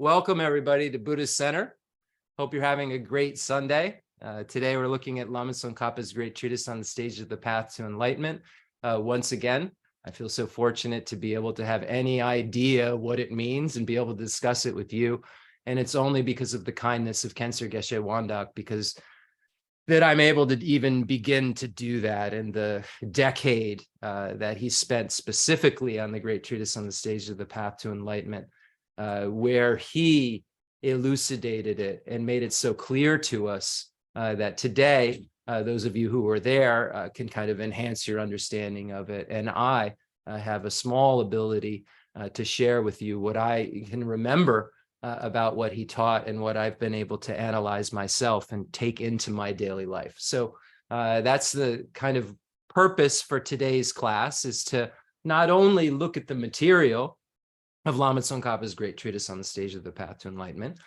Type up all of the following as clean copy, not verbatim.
Welcome everybody to Buddhist Center. Hope you're having a great Sunday. Today we're looking at Lama Tsongkhapa's Great Treatise on the Stage of the Path to Enlightenment. Once again, I feel so fortunate to be able to have any idea what it means and be able to discuss it with you. And it's only because of the kindness of Khenser Geshe Wandak that I'm able to even begin to do that in the decade that he spent specifically on the Great Treatise on the Stage of the Path to Enlightenment. Where he elucidated it and made it so clear to us that today, those of you who were there can kind of enhance your understanding of it. And I have a small ability to share with you what I can remember about what he taught and what I've been able to analyze myself and take into my daily life. So that's the kind of purpose for today's class, is to not only look at the material of Lama Tsongkhapa's Great Treatise on the Stage of the Path to Enlightenment.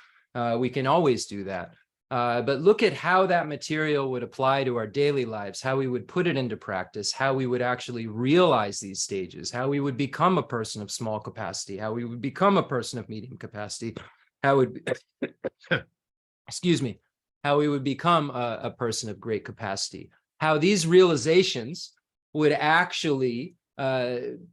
We can always do that. But look at how that material would apply to our daily lives, how we would put it into practice, how we would actually realize these stages, how we would become a person of small capacity, how we would become a person of medium capacity, how would, excuse me, how we would become a person of great capacity, how these realizations would actually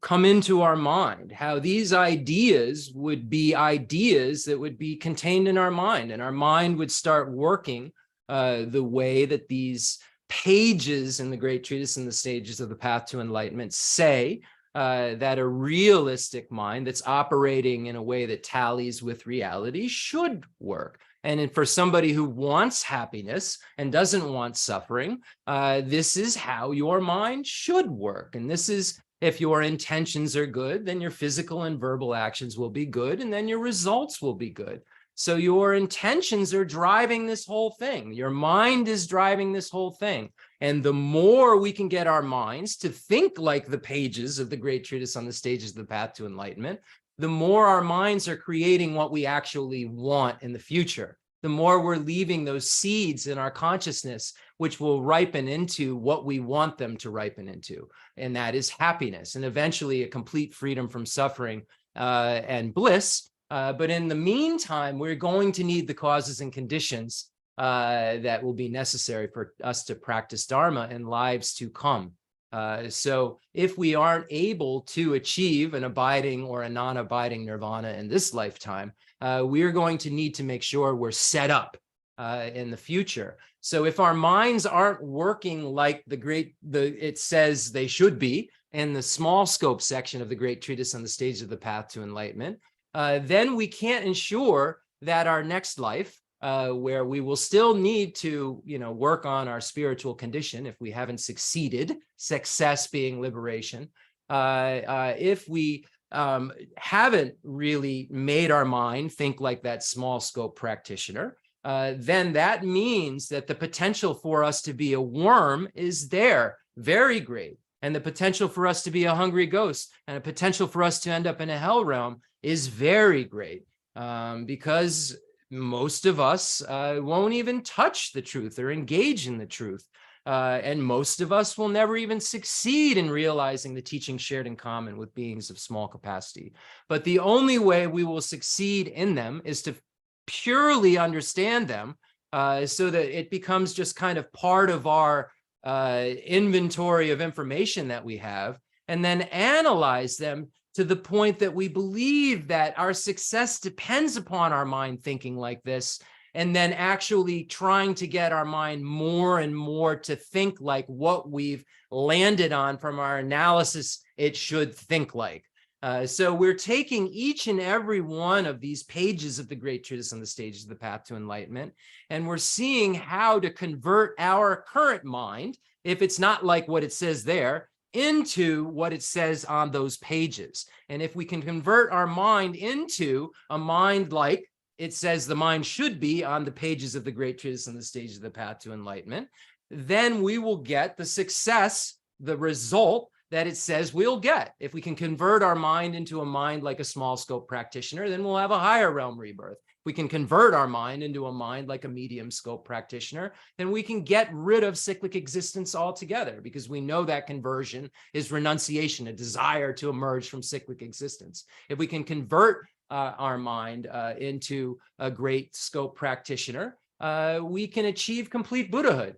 come into our mind, how these ideas would be ideas that would be contained in our mind, and our mind would start working the way that these pages in the Great Treatise and the Stages of the Path to Enlightenment say that a realistic mind that's operating in a way that tallies with reality should work. And for somebody who wants happiness and doesn't want suffering, this is how your mind should work. And this is, if your intentions are good, then your physical and verbal actions will be good, and then your results will be good. So your intentions are driving this whole thing. Your mind is driving this whole thing. And the more we can get our minds to think like the pages of the Great Treatise on the Stages of the Path to Enlightenment, the more our minds are creating what we actually want in the future. The more we're leaving those seeds in our consciousness, which will ripen into what we want them to ripen into. And that is happiness, and eventually a complete freedom from suffering and bliss. But in the meantime, we're going to need the causes and conditions that will be necessary for us to practice Dharma in lives to come. So if we aren't able to achieve an abiding or a non-abiding nirvana in this lifetime, we're going to need to make sure we're set up in the future. So if our minds aren't working like it says they should be in the small scope section of the Great Treatise on the Stage of the Path to Enlightenment, then we can't ensure that our next life, where we will still need to, work on our spiritual condition if we haven't succeeded, success being liberation. If we haven't really made our mind think like that small scope practitioner, then that means that the potential for us to be a worm is there, very great. And the potential for us to be a hungry ghost and a potential for us to end up in a hell realm is very great, because most of us won't even touch the truth or engage in the truth. And most of us will never even succeed in realizing the teaching shared in common with beings of small capacity. But the only way we will succeed in them is to purely understand them, so that it becomes just kind of part of our inventory of information that we have, and then analyze them to the point that we believe that our success depends upon our mind thinking like this, and then actually trying to get our mind more and more to think like what we've landed on from our analysis it should think like. So we're taking each and every one of these pages of the Great Treatise on the Stages of the Path to Enlightenment, and we're seeing how to convert our current mind, if it's not like what it says there, into what it says on those pages. And if we can convert our mind into a mind like it says the mind should be on the pages of the Great Treatise on the Stages of the Path to Enlightenment, then we will get the success, the result that it says we'll get. If we can convert our mind into a mind like a small scope practitioner, then we'll have a higher realm rebirth. If we can convert our mind into a mind like a medium scope practitioner, then we can get rid of cyclic existence altogether, because we know that conversion is renunciation, a desire to emerge from cyclic existence. If we can convert our mind into a great scope practitioner, we can achieve complete Buddhahood,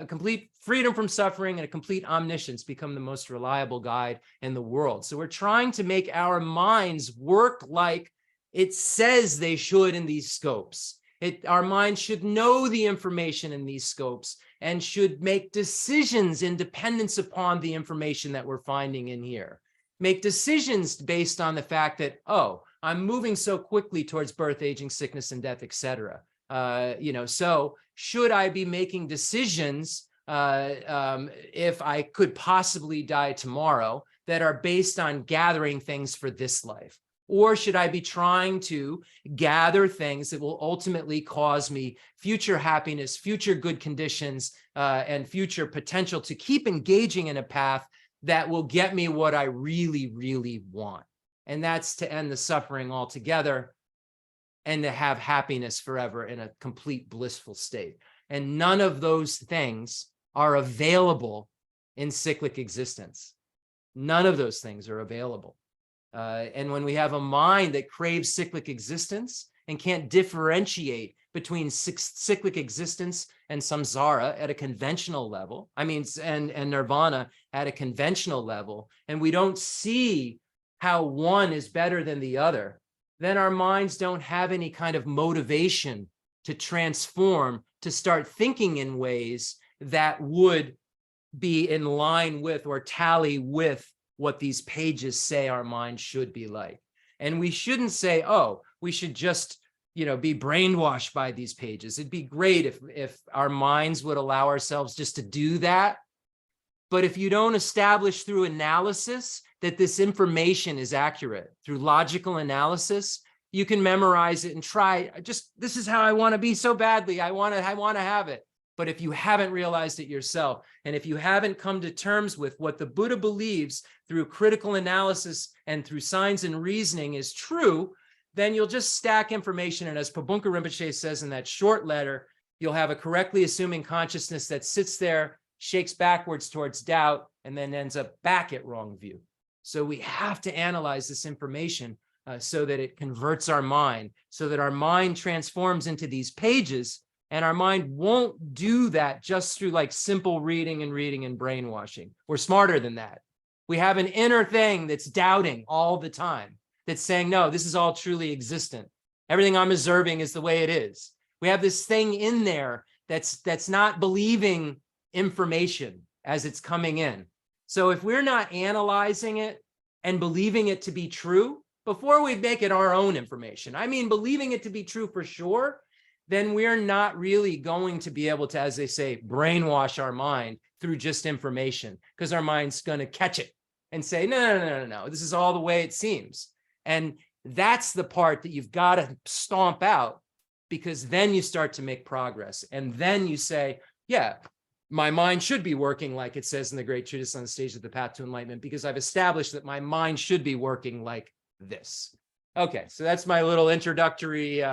complete freedom from suffering, and a complete omniscience, become the most reliable guide in the world. So we're trying to make our minds work like it says they should in these scopes. Our minds should know the information in these scopes and should make decisions in dependence upon the information that we're finding in here. Make decisions based on the fact that, oh, I'm moving so quickly towards birth, aging, sickness, and death, etc. So should I be making decisions if I could possibly die tomorrow that are based on gathering things for this life? Or should I be trying to gather things that will ultimately cause me future happiness, future good conditions, and future potential to keep engaging in a path that will get me what I really, really want? And that's to end the suffering altogether and to have happiness forever in a complete blissful state. And none of those things are available in cyclic existence. None of those things are available. And when we have a mind that craves cyclic existence and can't differentiate between cyclic existence and samsara at a conventional level, and nirvana at a conventional level, and we don't see how one is better than the other, then our minds don't have any kind of motivation to transform, to start thinking in ways that would be in line with or tally with what these pages say our mind should be like. And we shouldn't say, oh, we should just, be brainwashed by these pages. It'd be great if our minds would allow ourselves just to do that. But if you don't establish through analysis that this information is accurate, through logical analysis, you can memorize it and try, this is how I want to be so badly. I want to have it. But if you haven't realized it yourself, and if you haven't come to terms with what the Buddha believes through critical analysis and through science and reasoning is true, then you'll just stack information. And as Pabunka Rinpoche says in that short letter, you'll have a correctly assuming consciousness that sits there, shakes backwards towards doubt, and then ends up back at wrong view. So we have to analyze this information so that it converts our mind, so that our mind transforms into these pages. And our mind won't do that just through like simple reading and brainwashing. We're smarter than that. We have an inner thing that's doubting all the time, that's saying, no, this is all truly existent. Everything I'm observing is the way it is. We have this thing in there that's not believing information as it's coming in. So if we're not analyzing it and believing it to be true before we make it our own information, believing it to be true for sure, then we're not really going to be able to, as they say, brainwash our mind through just information, because our mind's going to catch it and say, no, this is all the way it seems. And that's the part that you've got to stomp out, because then you start to make progress. And then you say, yeah, my mind should be working like it says in the Great Treatise on the Stage of the Path to Enlightenment, because I've established that my mind should be working like this. Okay, so that's my little introductory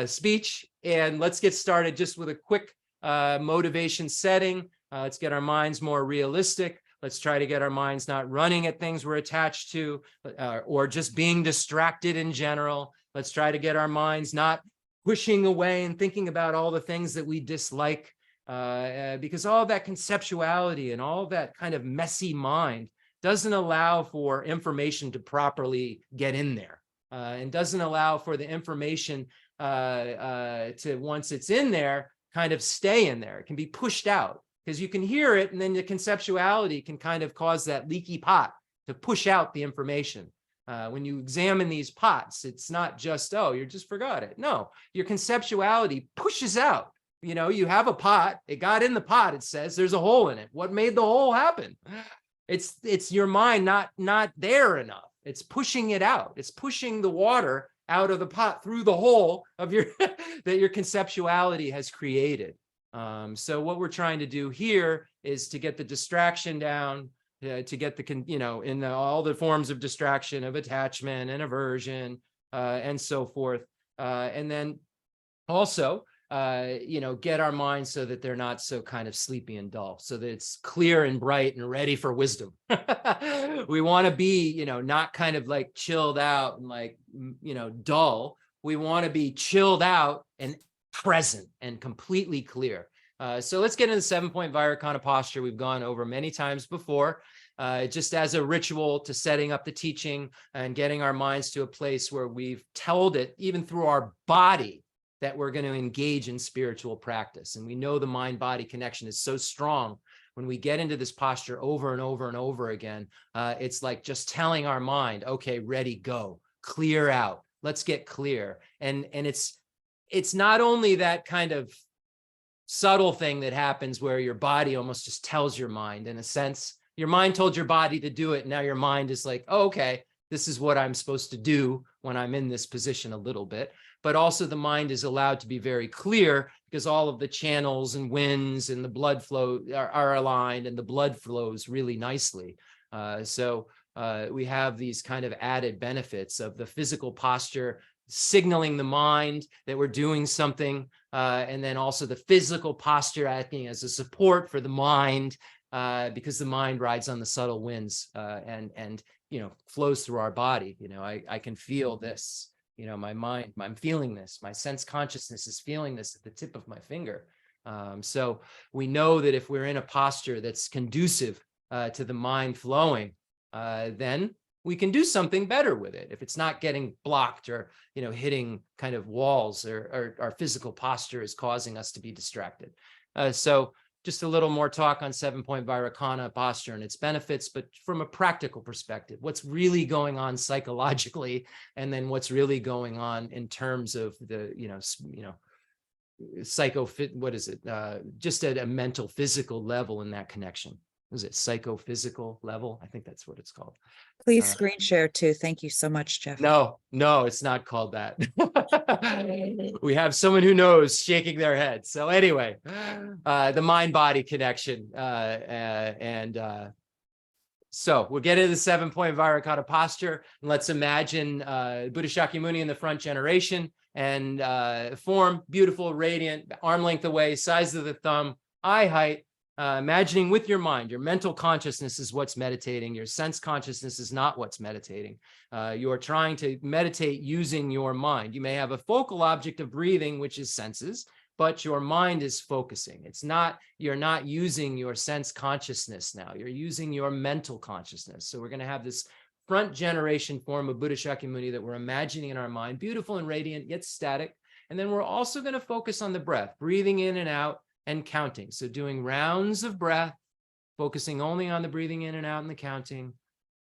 speech, and let's get started just with a quick motivation setting. Let's get our minds more realistic. Let's try to get our minds not running at things we're attached to, or just being distracted in general. Let's try to get our minds not pushing away and thinking about all the things that we dislike, because all that conceptuality and all that kind of messy mind doesn't allow for information to properly get in there, and doesn't allow for the information to, once it's in there, kind of stay in there. It can be pushed out, because you can hear it, and then the conceptuality can kind of cause that leaky pot to push out the information. When you examine these pots, it's not just, oh, you just forgot it. No, your conceptuality pushes out. You have a pot, it got in the pot, it says there's a hole in it. What made the hole happen? It's your mind not there enough. It's pushing it out. It's pushing the water out of the pot through the hole of your that your conceptuality has created. So what we're trying to do here is to get the distraction down, to get the all the forms of distraction, of attachment and aversion, and so forth, and then also get our minds so that they're not so kind of sleepy and dull, so that it's clear and bright and ready for wisdom. We want to be, not kind of like chilled out and like, dull. We want to be chilled out and present and completely clear. So let's get into the 7-point Vairocana posture. We've gone over many times before, just as a ritual to setting up the teaching and getting our minds to a place where we've told it, even through our body, that we're going to engage in spiritual practice. And we know the mind-body connection is so strong. When we get into this posture over and over and over again, it's like just telling our mind, okay, ready, go, clear out, let's get clear. And it's not only that kind of subtle thing that happens where your body almost just tells your mind, in a sense, your mind told your body to do it. Now your mind is like, oh, okay, this is what I'm supposed to do when I'm in this position a little bit. But also the mind is allowed to be very clear because all of the channels and winds and the blood flow are aligned, and the blood flows really nicely. So we have these kind of added benefits of the physical posture signaling the mind that we're doing something, and then also the physical posture acting as a support for the mind, because the mind rides on the subtle winds, and flows through our body. I can feel this. My mind, I'm feeling this. My sense consciousness is feeling this at the tip of my finger. So we know that if we're in a posture that's conducive to the mind flowing, then we can do something better with it. If it's not getting blocked or hitting kind of walls, or our physical posture is causing us to be distracted. So just a little more talk on 7-point Vairocana posture and its benefits, but from a practical perspective, what's really going on psychologically, and then what's really going on in terms of the, what is it? Just at a mental, physical level in that connection. Is it psychophysical level? I think that's what it's called. Please screen share too. Thank you so much, Jeff. No, it's not called that. We have someone who knows shaking their head. So anyway, the mind-body connection. So we'll get into the 7-point Vairocana posture. And let's imagine Buddha Shakyamuni in the front generation, and form, beautiful, radiant, arm length away, size of the thumb, eye height. Imagining with your mind, your mental consciousness is what's meditating. Your sense consciousness is not what's meditating. You're trying to meditate using your mind. You may have a focal object of breathing, which is senses, but your mind is focusing. You're not using your sense consciousness now. You're using your mental consciousness. So we're going to have this front generation form of Buddha Shakyamuni that we're imagining in our mind, beautiful and radiant, yet static. And then we're also going to focus on the breath, breathing in and out, and counting. So doing rounds of breath, focusing only on the breathing in and out and the counting,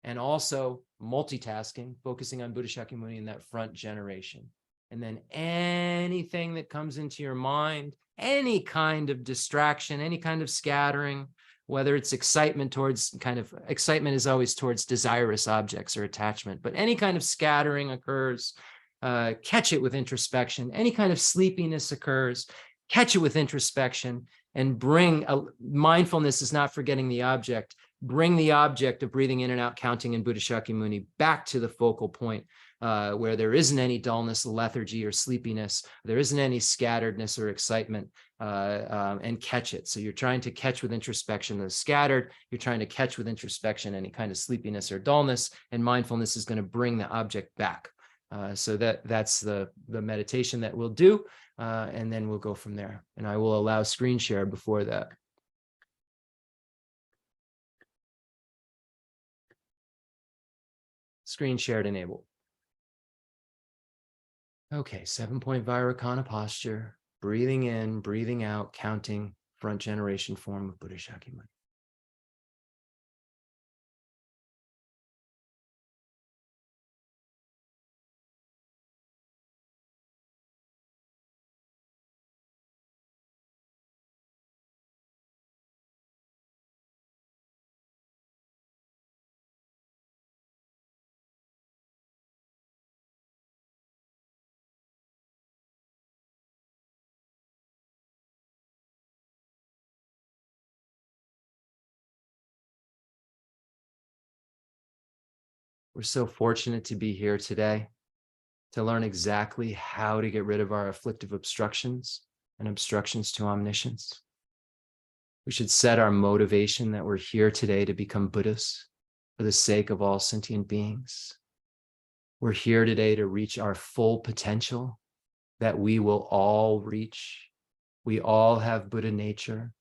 and also multitasking, focusing on Buddha Shakyamuni in that front generation. And then anything that comes into your mind, any kind of distraction, any kind of scattering, whether it's excitement is always towards desirous objects or attachment, but any kind of scattering occurs, catch it with introspection. Any kind of sleepiness occurs, catch it with introspection, and bring mindfulness is not forgetting the object. Bring the object of breathing in and out, counting in Buddha Shakyamuni back to the focal point, where there isn't any dullness, lethargy, or sleepiness. There isn't any scatteredness or excitement, and catch it. So you're trying to catch with introspection the scattered. You're trying to catch with introspection any kind of sleepiness or dullness, and mindfulness is going to bring the object back. So that's the meditation that we'll do. And then we'll go from there. And I will allow screen share before that. Screen shared enabled. Okay, 7-point Vairocana posture, breathing in, breathing out, counting, front generation form of Buddha Shakyamuni. We're so fortunate to be here today to learn exactly how to get rid of our afflictive obstructions, and obstructions to omniscience. We should set our motivation that we're here today to become Buddhas for the sake of all sentient beings. We're here today to reach our full potential that we will all reach. We all have Buddha nature.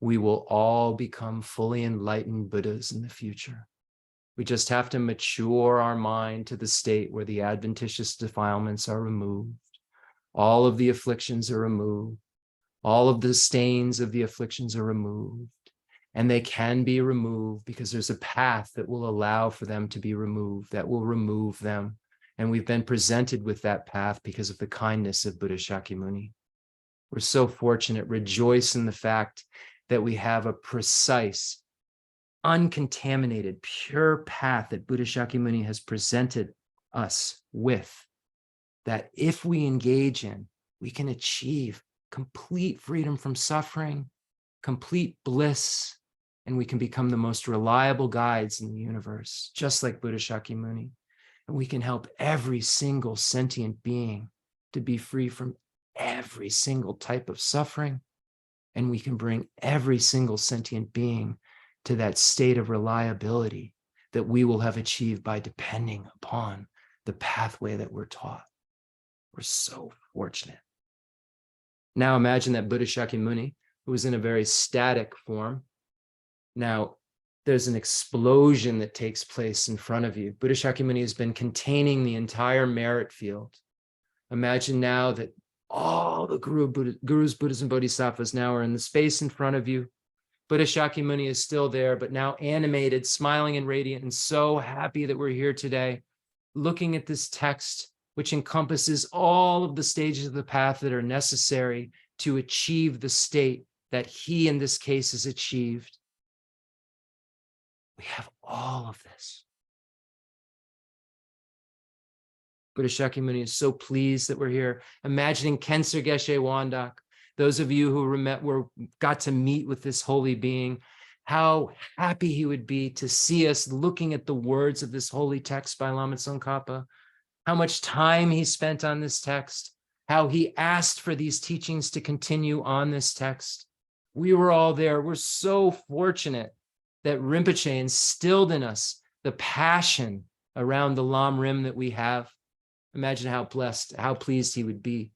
We will all become fully enlightened Buddhas in the future. We just have to mature our mind to the state where the adventitious defilements are removed. All of the afflictions are removed. All of the stains of the afflictions are removed. And they can be removed because there's a path that will allow for them to be removed, that will remove them. And we've been presented with that path because of the kindness of Buddha Shakyamuni. We're so fortunate. Rejoice in the fact that we have a precise, uncontaminated, pure path that Buddha Shakyamuni has presented us with, that if we engage in, we can achieve complete freedom from suffering, complete bliss, and we can become the most reliable guides in the universe, just like Buddha Shakyamuni. And we can help every single sentient being to be free from every single type of suffering. And we can bring every single sentient being to that state of reliability that we will have achieved by depending upon the pathway that we're taught. We're so fortunate. Now imagine that Buddha Shakyamuni, who was in a very static form, now there's an explosion that takes place in front of you. Buddha Shakyamuni has been containing the entire merit field. Imagine now that all the gurus, Buddhas, and Bodhisattvas now are in the space in front of you. Buddha Shakyamuni is still there, but now animated, smiling and radiant, and so happy that we're here today, looking at this text, which encompasses all of the stages of the path that are necessary to achieve the state that he, in this case, has achieved. We have all of this. Buddha Shakyamuni is so pleased that we're here, imagining Khenser Geshe Wandak. Those of you who got to meet with this holy being, how happy he would be to see us looking at the words of this holy text by Lama Tsongkhapa, how much time he spent on this text, how he asked for these teachings to continue on this text. We were all there. We're so fortunate that Rinpoche instilled in us the passion around the Lam Rim that we have. Imagine how blessed, how pleased he would be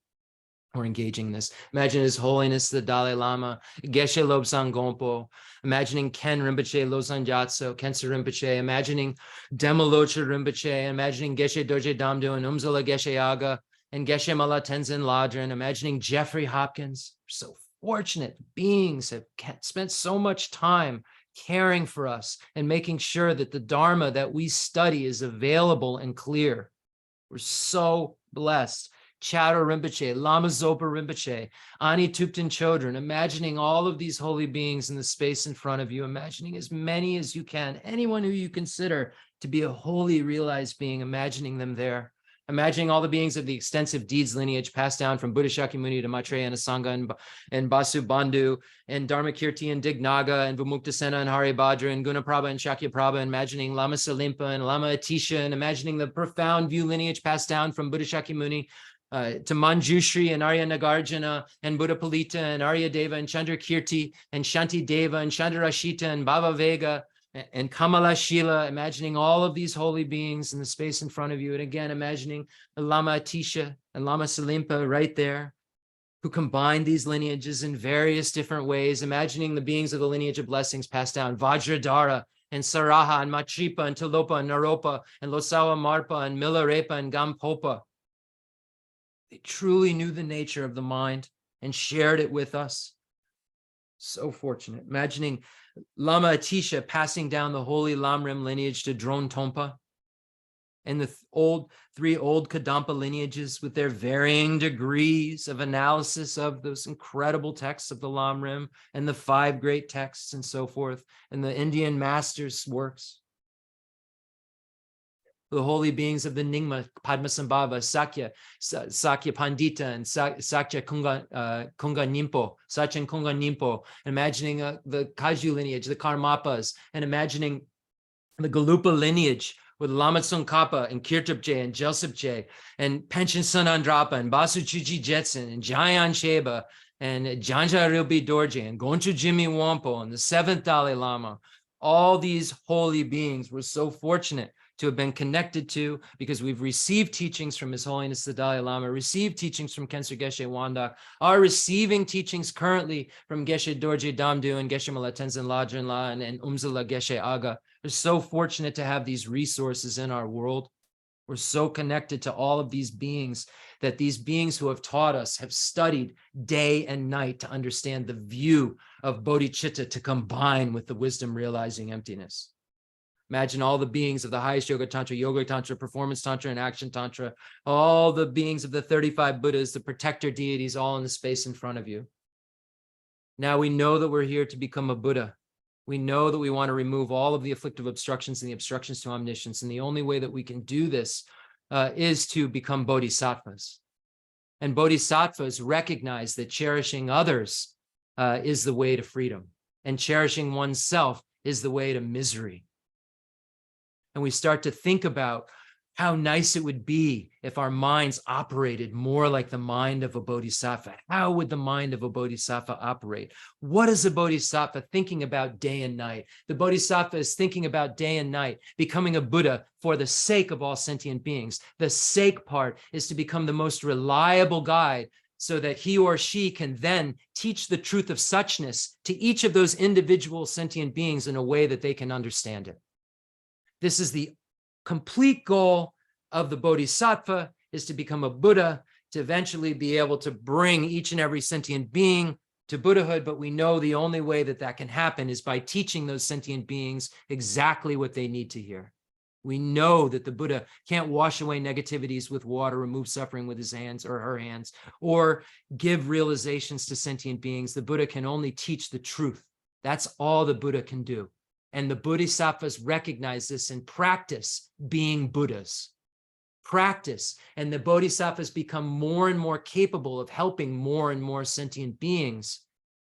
for engaging in this. Imagine His Holiness the Dalai Lama, Geshe Lobsang Gompo, imagining Ken Rinpoche Losang Gyatso, Khenser Rinpoche, imagining Demalocha Rinpoche, imagining Geshe Dorje Damdo and Umzala Geshe Aga, and Geshe Mala Tenzin Ladrin, imagining Jeffrey Hopkins. So fortunate beings have spent so much time caring for us and making sure that the Dharma that we study is available and clear. We're so blessed. Chado Rinpoche, Lama Zopa Rinpoche, Ani Thupten Chodron, imagining all of these holy beings in the space in front of you, imagining as many as you can, anyone who you consider to be a holy realized being, imagining them there. Imagining all the beings of the extensive deeds lineage passed down from Buddha Shakyamuni to Maitreya and Asanga and Basu Bandhu and Dharmakirti and Dignaga and Vimuktasena and Haribhadra and Gunaprabha and Shakyaprabha, imagining Lama Salimpa and Lama Atisha, and imagining the profound view lineage passed down from Buddha Shakyamuni to Manjushri and Arya Nagarjuna and Buddha Palita and Arya Deva and Chandrakirti and Shanti Deva and Chandrashita and Baba Vega and Kamala Shila, imagining all of these holy beings in the space in front of you. And again, imagining Lama Atisha and Lama Salimpa right there, who combine these lineages in various different ways, imagining the beings of the lineage of blessings passed down, Vajradhara and Saraha and Matripa and Tilopa and Naropa and Losawa Marpa and Milarepa and Gampopa. They truly knew the nature of the mind and shared it with us. So fortunate. Imagining Lama Atisha passing down the holy Lamrim lineage to Drone Tompa, and the three old Kadampa lineages with their varying degrees of analysis of those incredible texts of the Lamrim and the 5 great texts and so forth, and the Indian masters' works. The holy beings of the Nyingma, Padmasambhava, Sakya Pandita, and Sakya Kunga Nimpo, Sachin Kunga Nimpo, imagining the Kaju lineage, the Karmapas, and imagining the Galupa lineage with Lama Tsongkhapa and Kirtapje and Jelsapje and Panchen Sanandrapa and Basu Chuchi Jetson and Jayan Sheba and Janja Rilpi Dorje and Gonchu Jimmy Wampo and the seventh Dalai Lama. All these holy beings we're so fortunate to have been connected to, because we've received teachings from His Holiness the Dalai Lama, received teachings from Khenso Geshe Wandak, are receiving teachings currently from Geshe Dorje Damdu and Geshe Mala Tenzin Lajin La and Umzala Geshe Aga. We're so fortunate to have these resources in our world. We're so connected to all of these beings, that these beings who have taught us have studied day and night to understand the view of bodhicitta to combine with the wisdom realizing emptiness. Imagine all the beings of the highest yoga tantra, performance tantra, and action tantra, all the beings of the 35 Buddhas, the protector deities, all in the space in front of you. Now we know that we're here to become a Buddha. We know that we want to remove all of the afflictive obstructions and the obstructions to omniscience. And the only way that we can do this is to become bodhisattvas. And bodhisattvas recognize that cherishing others is the way to freedom, and cherishing oneself is the way to misery. And we start to think about how nice it would be if our minds operated more like the mind of a bodhisattva. How would the mind of a bodhisattva operate? What is a bodhisattva thinking about day and night? The bodhisattva is thinking about day and night, becoming a Buddha for the sake of all sentient beings. The sake part is to become the most reliable guide, so that he or she can then teach the truth of suchness to each of those individual sentient beings in a way that they can understand it. This is the complete goal of the bodhisattva, is to become a Buddha, to eventually be able to bring each and every sentient being to Buddhahood. But we know the only way that that can happen is by teaching those sentient beings exactly what they need to hear. We know that the Buddha can't wash away negativities with water, remove suffering with his hands or her hands, or give realizations to sentient beings. The Buddha can only teach the truth. That's all the Buddha can do. And the bodhisattvas recognize this and practice being Buddhas. Practice. And the bodhisattvas become more and more capable of helping more and more sentient beings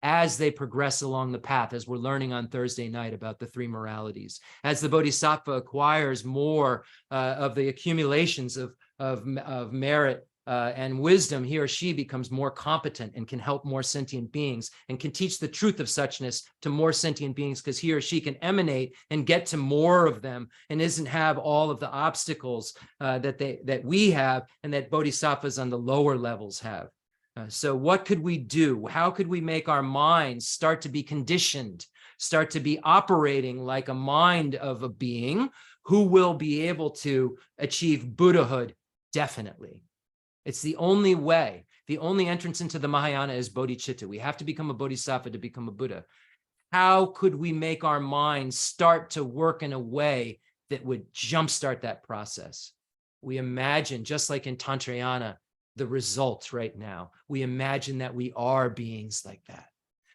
as they progress along the path, as we're learning on Thursday night about the three moralities. As the bodhisattva acquires more of the accumulations of merit and wisdom, he or she becomes more competent and can help more sentient beings and can teach the truth of suchness to more sentient beings, because he or she can emanate and get to more of them and doesn't have all of the obstacles that we have and that bodhisattvas on the lower levels have. So what could we do? How could we make our minds start to be conditioned, start to be operating like a mind of a being who will be able to achieve Buddhahood? Definitely. It's the only way. The only entrance into the Mahayana is bodhicitta. We have to become a bodhisattva to become a Buddha. How could we make our minds start to work in a way that would jumpstart that process? We imagine, just like in Tantrayana, the results right now. We imagine that we are beings like that.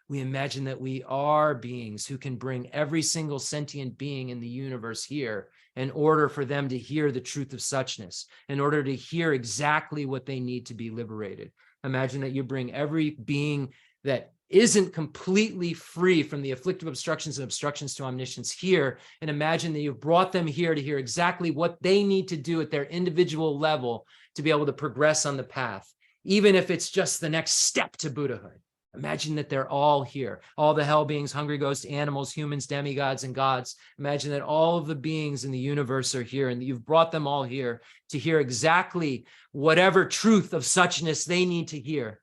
We imagine that we are beings who can bring every single sentient being in the universe here in order for them to hear the truth of suchness, in order to hear exactly what they need to be liberated. Imagine that you bring every being that isn't completely free from the afflictive obstructions and obstructions to omniscience here, and imagine that you've brought them here to hear exactly what they need to do at their individual level to be able to progress on the path, even if it's just the next step to Buddhahood. Imagine that they're all here, all the hell beings, hungry ghosts, animals, humans, demigods, and gods. Imagine that all of the beings in the universe are here, and that you've brought them all here to hear exactly whatever truth of suchness they need to hear.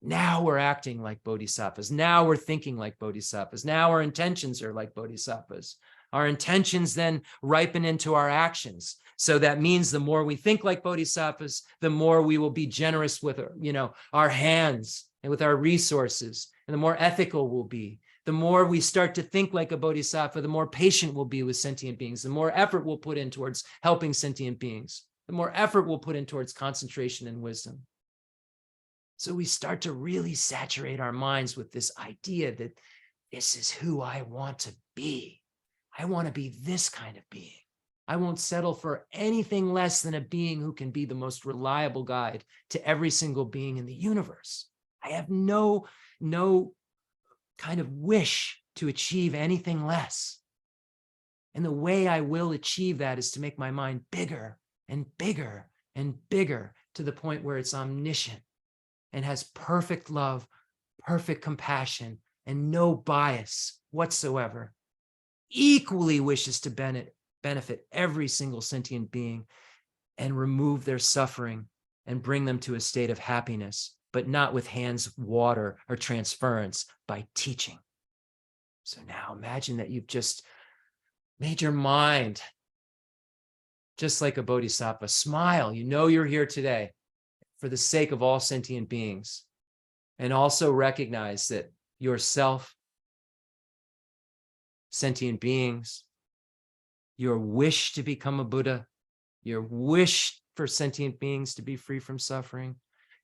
Now we're acting like bodhisattvas. Now we're thinking like bodhisattvas. Now our intentions are like bodhisattvas. Our intentions then ripen into our actions. So that means the more we think like bodhisattvas, the more we will be generous with our hands and with our resources, and the more ethical we'll be. The more we start to think like a bodhisattva, the more patient we'll be with sentient beings, the more effort we'll put in towards helping sentient beings, the more effort we'll put in towards concentration and wisdom. So we start to really saturate our minds with this idea that this is who I want to be. I want to be this kind of being. I won't settle for anything less than a being who can be the most reliable guide to every single being in the universe. I have no kind of wish to achieve anything less. And the way I will achieve that is to make my mind bigger and bigger and bigger to the point where it's omniscient and has perfect love, perfect compassion, and no bias whatsoever. Equally wishes to benefit every single sentient being and remove their suffering and bring them to a state of happiness, but not with hands water or transference, by teaching. So now imagine that you've just made your mind just like a bodhisattva. Smile. You know you're here today for the sake of all sentient beings. And also recognize that yourself, sentient beings, your wish to become a Buddha, your wish for sentient beings to be free from suffering,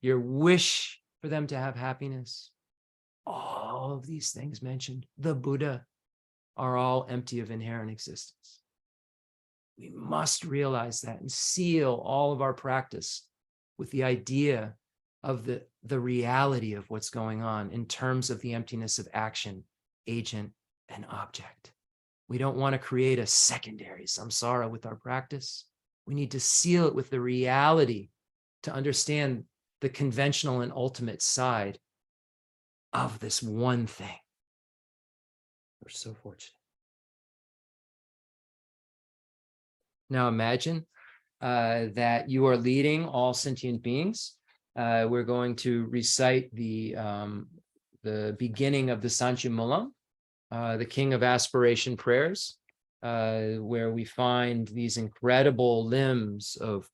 your wish for them to have happiness, all of these things mentioned, the Buddha, are all empty of inherent existence. We must realize that and seal all of our practice with the idea of the reality of what's going on in terms of the emptiness of action, agent, and object. We don't want to create a secondary samsara with our practice. We need to seal it with the reality to understand the conventional and ultimate side of this one thing. We're so fortunate. Now imagine that you are leading all sentient beings. We're going to recite the beginning of the Sanchi Mulam, the King of Aspiration prayers, where we find these incredible limbs of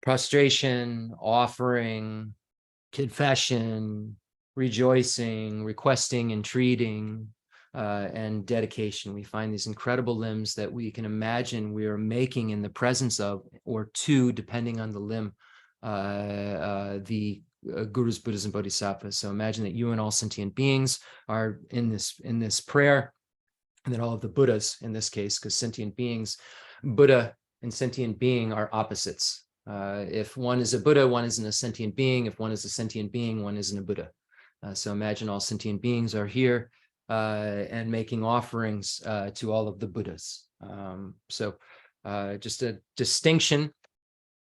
prostration, offering, confession, rejoicing, requesting, entreating, and dedication. We find these incredible limbs that we can imagine we are making in the presence of, or to, depending on the limb, the gurus, buddhas, and bodhisattvas. So imagine that you and all sentient beings are in this prayer, and that all of the Buddhas in this case, because sentient beings, Buddha and sentient being are opposites. If one is a Buddha, one isn't a sentient being. If one is a sentient being, one isn't a Buddha. So imagine all sentient beings are here and making offerings to all of the Buddhas. Just a distinction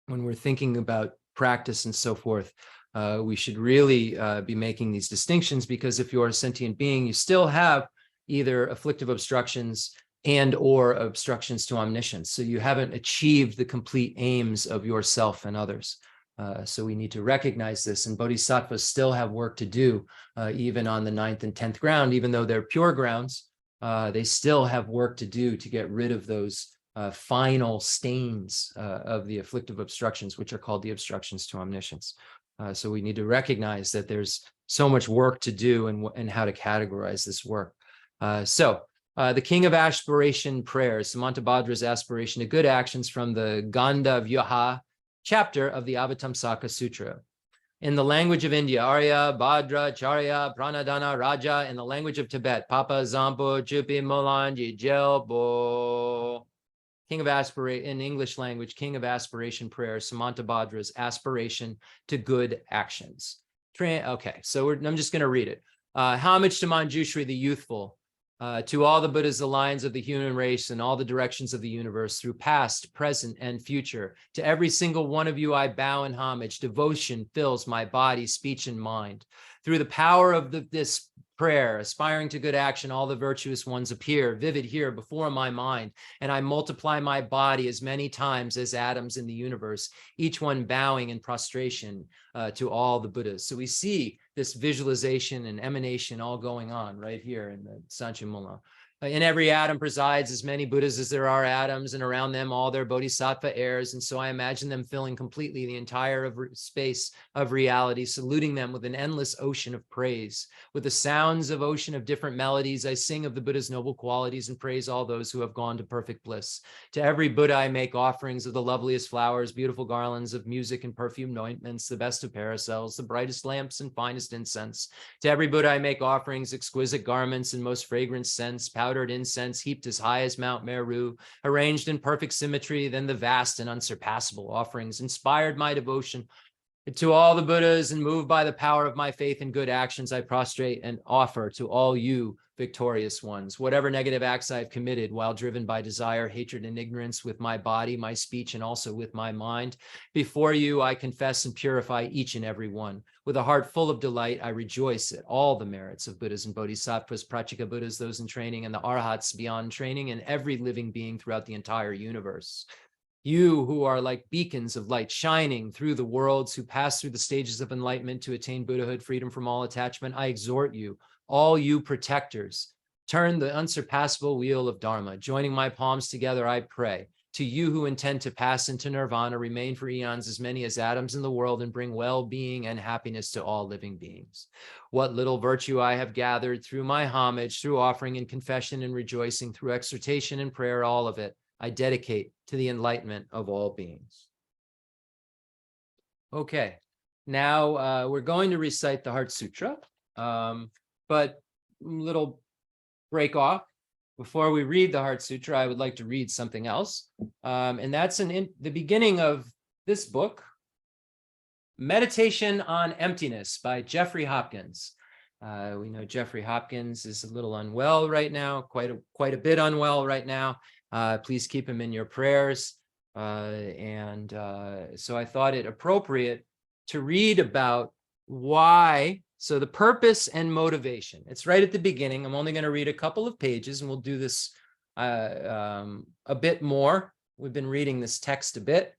when we're thinking about practice and so forth. We should really be making these distinctions, because if you're a sentient being, you still have either afflictive obstructions and or obstructions to omniscience. So you haven't achieved the complete aims of yourself and others. So we need to recognize this, and bodhisattvas still have work to do, even on the 9th and 10th ground. Even though they're pure grounds, they still have work to do to get rid of those final stains of the afflictive obstructions, which are called the obstructions to omniscience. So we need to recognize that there's so much work to do, and how to categorize this work. The King of Aspiration prayers, Samantabhadra's aspiration to good actions, from the Ganda Vyaha chapter of the Avatamsaka Sutra. In the language of India, Arya, Bhadra, Charya, Pranadana, Raja. In the language of Tibet, Papa, Zampo, Chupi, Molanji, Jelbo. King of Aspiration, in English language, King of Aspiration prayer, Samantabhadra's aspiration to good actions. Okay, so I'm just going to read it. Homage to Manjushri the youthful, to all the Buddhas, the lions of the human race, and all the directions of the universe, through past, present, and future. To every single one of you I bow in homage. Devotion fills my body, speech, and mind. Through the power of this prayer, aspiring to good action, all the virtuous ones appear vivid here before my mind, and I multiply my body as many times as atoms in the universe, each one bowing in prostration to all the Buddhas. So we see this visualization and emanation all going on right here in the Sanchi Mulam. In every atom presides as many Buddhas as there are atoms, and around them all their bodhisattva heirs. And so I imagine them filling completely the entire space of reality, saluting them with an endless ocean of praise. With the sounds of ocean of different melodies, I sing of the Buddha's noble qualities and praise all those who have gone to perfect bliss. To every Buddha I make offerings of the loveliest flowers, beautiful garlands of music and perfumed ointments, the best of parasols, the brightest lamps and finest incense. To every Buddha I make offerings, exquisite garments and most fragrant scents, powdered incense heaped as high as Mount Meru, arranged in perfect symmetry. Then the vast and unsurpassable offerings inspired my devotion. To all the Buddhas, and moved by the power of my faith and good actions, I prostrate and offer to all you victorious ones. Whatever negative acts I've committed while driven by desire, hatred, and ignorance with my body, my speech, and also with my mind, before you I confess and purify each and every one. With a heart full of delight, I rejoice at all the merits of Buddhas and Bodhisattvas, Pratyeka Buddhas, those in training, and the Arhats beyond training, and every living being throughout the entire universe. You who are like beacons of light shining through the worlds, who pass through the stages of enlightenment to attain Buddhahood, freedom from all attachment, I exhort you, all you protectors, turn the unsurpassable wheel of Dharma. Joining my palms together, I pray. To you who intend to pass into nirvana, remain for eons as many as atoms in the world, and bring well-being and happiness to all living beings. What little virtue I have gathered through my homage, through offering and confession and rejoicing, through exhortation and prayer, all of it, I dedicate to the enlightenment of all beings. Okay, now we're going to recite the Heart Sutra, but little break off. Before we read the Heart Sutra, I would like to read something else, and that's the beginning of this book, Meditation on Emptiness by Jeffrey Hopkins. We know Jeffrey Hopkins is a little unwell right now, quite a bit unwell right now. Please keep him in your prayers. So I thought it appropriate to read about why. So the purpose and motivation. It's right at the beginning. I'm only going to read a couple of pages, and we'll do this a bit more. We've been reading this text a bit,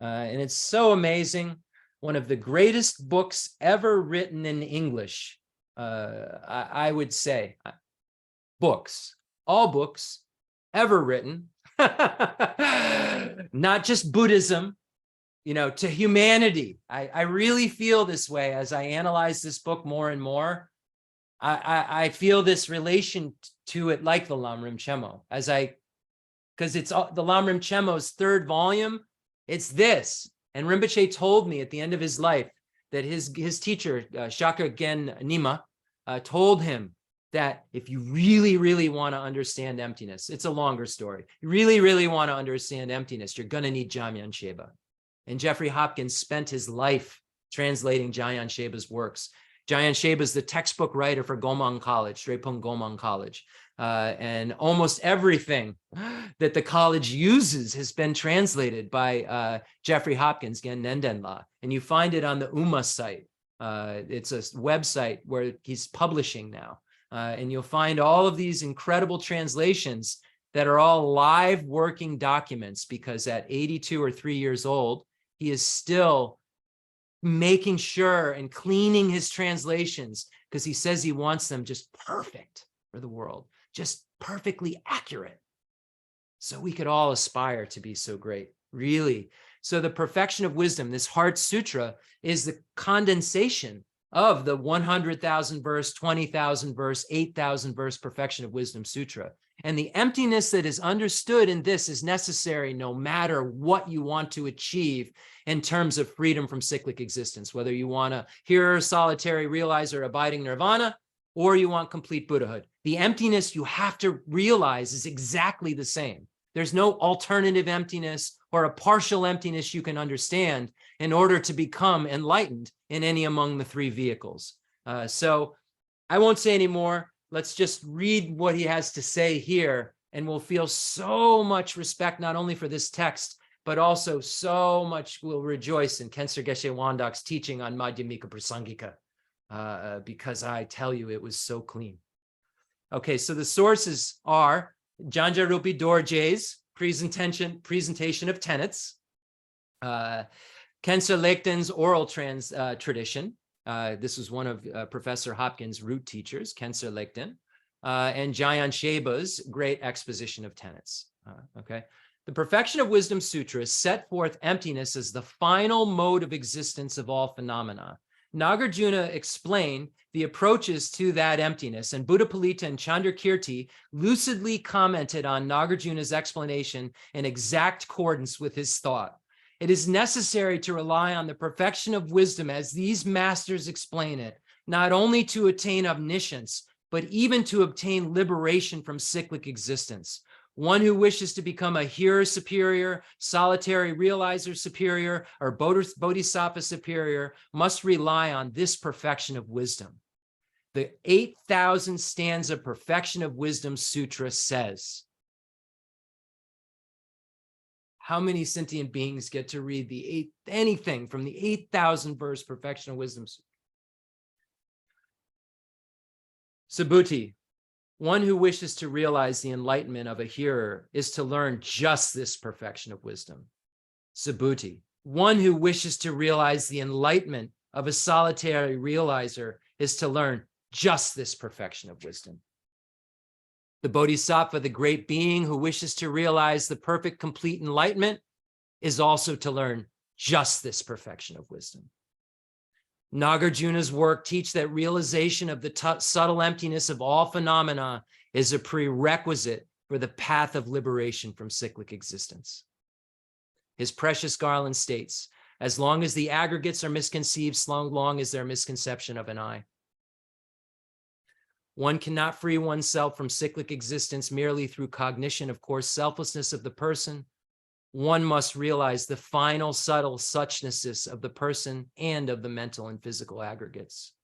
and it's so amazing. One of the greatest books ever written in English. I would say all books ever written, not just Buddhism, to humanity. I really feel this way as I analyze this book more and more. I feel this relation to it like the Lamrim Chemo, because it's the Lamrim Chemo's third volume. It's this. And Rinpoche told me at the end of his life that his teacher, Shaka Gen Nima, told him that if you really, really want to understand emptiness, it's a longer story. You really, really want to understand emptiness, you're going to need Jamyan Sheba. And Jeffrey Hopkins spent his life translating Jamyan Sheba's works. Jamyan Sheba is the textbook writer for Gomang College, Drepung Gomang College. And almost everything that the college uses has been translated by Jeffrey Hopkins, Gen Nendenla. And you find it on the UMA site. It's a website where he's publishing now. And you'll find all of these incredible translations that are all live working documents, because at 82 or 3 years old, he is still making sure and cleaning his translations, because he says he wants them just perfect for the world, just perfectly accurate. So we could all aspire to be so great, really. So the perfection of wisdom, this Heart Sutra, is the condensation of the 100,000 verse, 20,000 verse, 8,000 verse Perfection of Wisdom Sutra. And the emptiness that is understood in this is necessary no matter what you want to achieve in terms of freedom from cyclic existence, whether you want to hear solitary realizer abiding nirvana, or you want complete Buddhahood. The emptiness you have to realize is exactly the same. There's no alternative emptiness or a partial emptiness you can understand in order to become enlightened in any among the three vehicles. So I won't say any more. Let's just read what he has to say here, and we'll feel so much respect, not only for this text, but also so much we'll rejoice in Khenser Geshe Wandok's teaching on Madhyamika Prasangika, because I tell you, it was so clean. Okay, so the sources are Janja Rupi Dorje's presentation of tenets, Khenser Lekten's oral tradition. This was one of Professor Hopkins' root teachers, Khenser Lekten, and Jamyan Sheba's great exposition of tenets. Okay, the Perfection of Wisdom Sutra set forth emptiness as the final mode of existence of all phenomena. Nagarjuna explained the approaches to that emptiness, and Buddhapalita and Chandrakirti lucidly commented on Nagarjuna's explanation in exact accordance with his thought. It is necessary to rely on the perfection of wisdom as these masters explain it, not only to attain omniscience, but even to obtain liberation from cyclic existence. One who wishes to become a hearer superior, solitary realizer superior, or bodhisattva superior must rely on this perfection of wisdom. The 8,000 stanza Perfection of Wisdom Sutra says, how many sentient beings get to read anything from the 8,000 verse Perfection of Wisdom Sutra? Subhuti, one who wishes to realize the enlightenment of a hearer is to learn just this perfection of wisdom. Subhuti, one who wishes to realize the enlightenment of a solitary realizer is to learn just this perfection of wisdom. The Bodhisattva, the great being who wishes to realize the perfect, complete enlightenment, is also to learn just this perfection of wisdom. Nagarjuna's work teaches that realization of the subtle emptiness of all phenomena is a prerequisite for the path of liberation from cyclic existence. His precious garland states, as long as the aggregates are misconceived, so long is there misconception of an I. One cannot free oneself from cyclic existence merely through cognition of course selflessness of the person. One must realize the final subtle suchnesses of the person and of the mental and physical aggregates.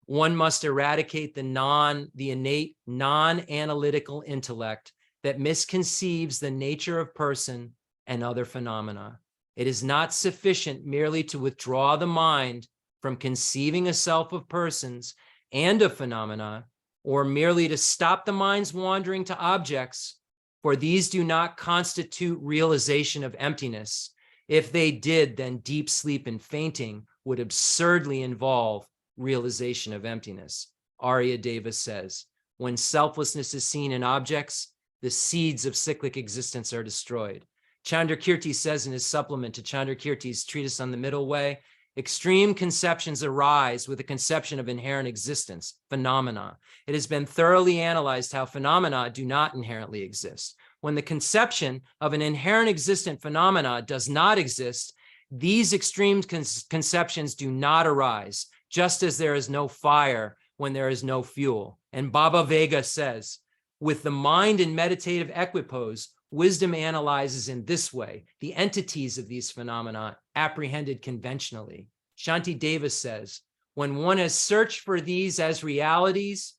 One must eradicate the innate, non-analytical intellect that misconceives the nature of person and other phenomena. It is not sufficient merely to withdraw the mind from conceiving a self of persons and of phenomena, or merely to stop the mind's wandering to objects, for these do not constitute realization of emptiness. If they did, then deep sleep and fainting would absurdly involve realization of emptiness. Arya Deva says, when selflessness is seen in objects, the seeds of cyclic existence are destroyed. Chandrakirti says in his supplement to Chandrakirti's treatise on the middle way, extreme conceptions arise with the conception of inherent existence, phenomena. It has been thoroughly analyzed how phenomena do not inherently exist. When the conception of an inherent existent phenomena does not exist, these extreme conceptions do not arise, just as there is no fire when there is no fuel. And Baba Vega says, with the mind in meditative equipoise, wisdom analyzes in this way the entities of these phenomena apprehended conventionally. Shanti Deva says, when one has searched for these as realities,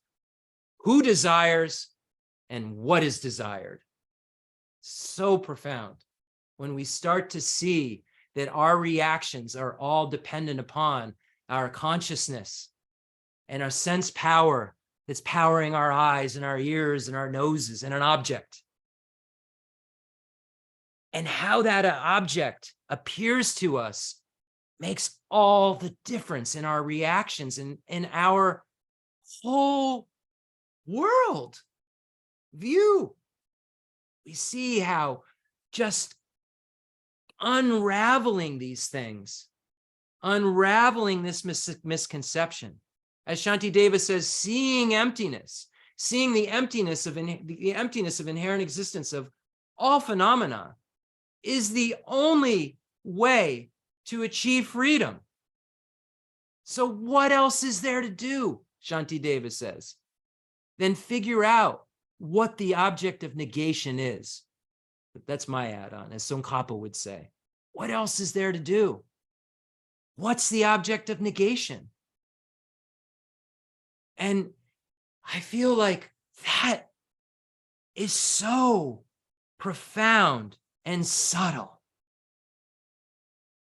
who desires and what is desired? So profound. When we start to see that our reactions are all dependent upon our consciousness and our sense power that's powering our eyes and our ears and our noses and an object, and how that object appears to us makes all the difference in our reactions and in our whole world view. We see how just unraveling these things, unraveling this misconception. As Shanti Deva says, seeing emptiness, seeing the emptiness of inherent existence of all phenomena is the only way to achieve freedom. So what else is there to do, Shanti Deva says? Then figure out what the object of negation is. That's my add-on, as Tsongkhapa would say. What else is there to do? What's the object of negation? And I feel like that is so profound and subtle.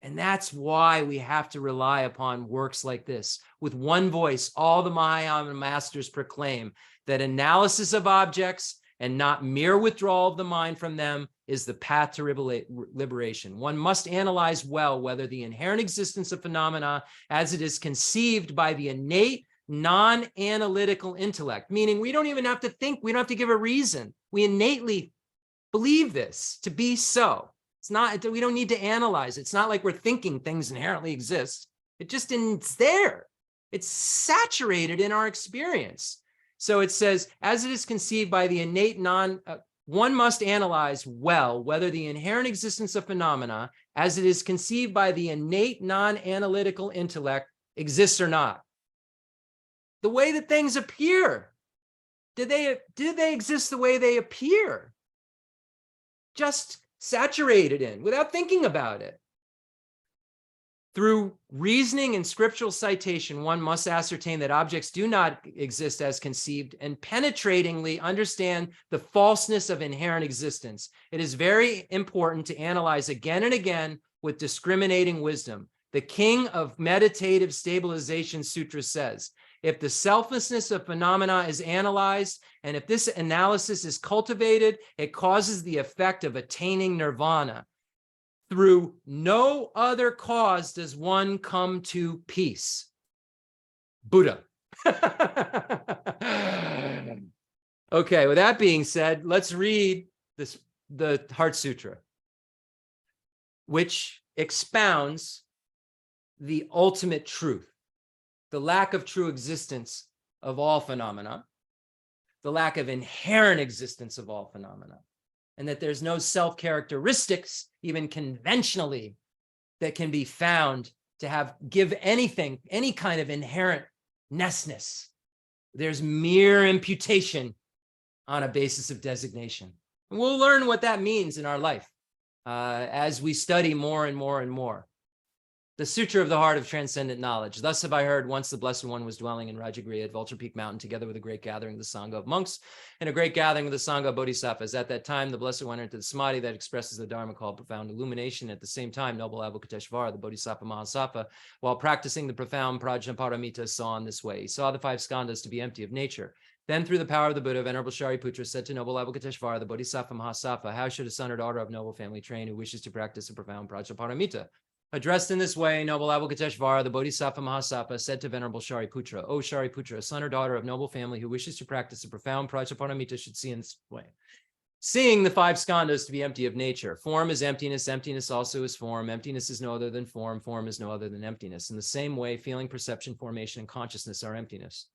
And that's why we have to rely upon works like this. With one voice, all the Mahayana masters proclaim that analysis of objects and not mere withdrawal of the mind from them is the path to liberation. One must analyze well whether the inherent existence of phenomena as it is conceived by the innate, non-analytical intellect, meaning we don't even have to think, we don't have to give a reason. We innately believe this to be so. It's not, we don't need to analyze. It's not like we're thinking things inherently exist. It's there. It's saturated in our experience. So it says, as it is conceived by the innate one must analyze well whether the inherent existence of phenomena, as it is conceived by the innate non-analytical intellect, exists or not. The way that things appear, do they exist the way they appear? Just saturated in, without thinking about it. Through reasoning and scriptural citation, one must ascertain that objects do not exist as conceived and penetratingly understand the falseness of inherent existence. It is very important to analyze again and again with discriminating wisdom. The king of meditative stabilization sutra says, if the selflessness of phenomena is analyzed, and if this analysis is cultivated, it causes the effect of attaining nirvana. Through no other cause does one come to peace. Buddha. Okay, with that being said, let's read the Heart Sutra, which expounds the ultimate truth, the lack of true existence of all phenomena, the lack of inherent existence of all phenomena, and that there's no self-characteristics, even conventionally, that can be found to give anything, any kind of inherent nessness. There's mere imputation on a basis of designation. And we'll learn what that means in our life as we study more and more and more. The Sutra of the Heart of Transcendent Knowledge. Thus have I heard, once the Blessed One was dwelling in Rajagriha at Vulture Peak Mountain, together with a great gathering of the Sangha of monks and a great gathering of the Sangha of Bodhisattvas. At that time, the Blessed One entered the Samadhi that expresses the Dharma called profound illumination. At the same time, noble Avalokiteshvara, the Bodhisattva Mahasattva, while practicing the profound Prajnaparamita, saw in this way. He saw the 5 skandhas to be empty of nature. Then, through the power of the Buddha, Venerable Shariputra said to noble Avalokiteshvara, the Bodhisattva Mahasattva, how should a son or daughter of noble family train who wishes to practice a profound Prajnaparamita? Addressed in this way, noble Avalokiteshvara, the Bodhisattva Mahasattva, said to Venerable Shariputra, O Shariputra, a son or daughter of noble family who wishes to practice a profound Prajnaparamita should see in this way. Seeing the 5 skandhas to be empty of nature. Form is emptiness, emptiness also is form. Emptiness is no other than form, form is no other than emptiness. In the same way, feeling, perception, formation, and consciousness are emptiness.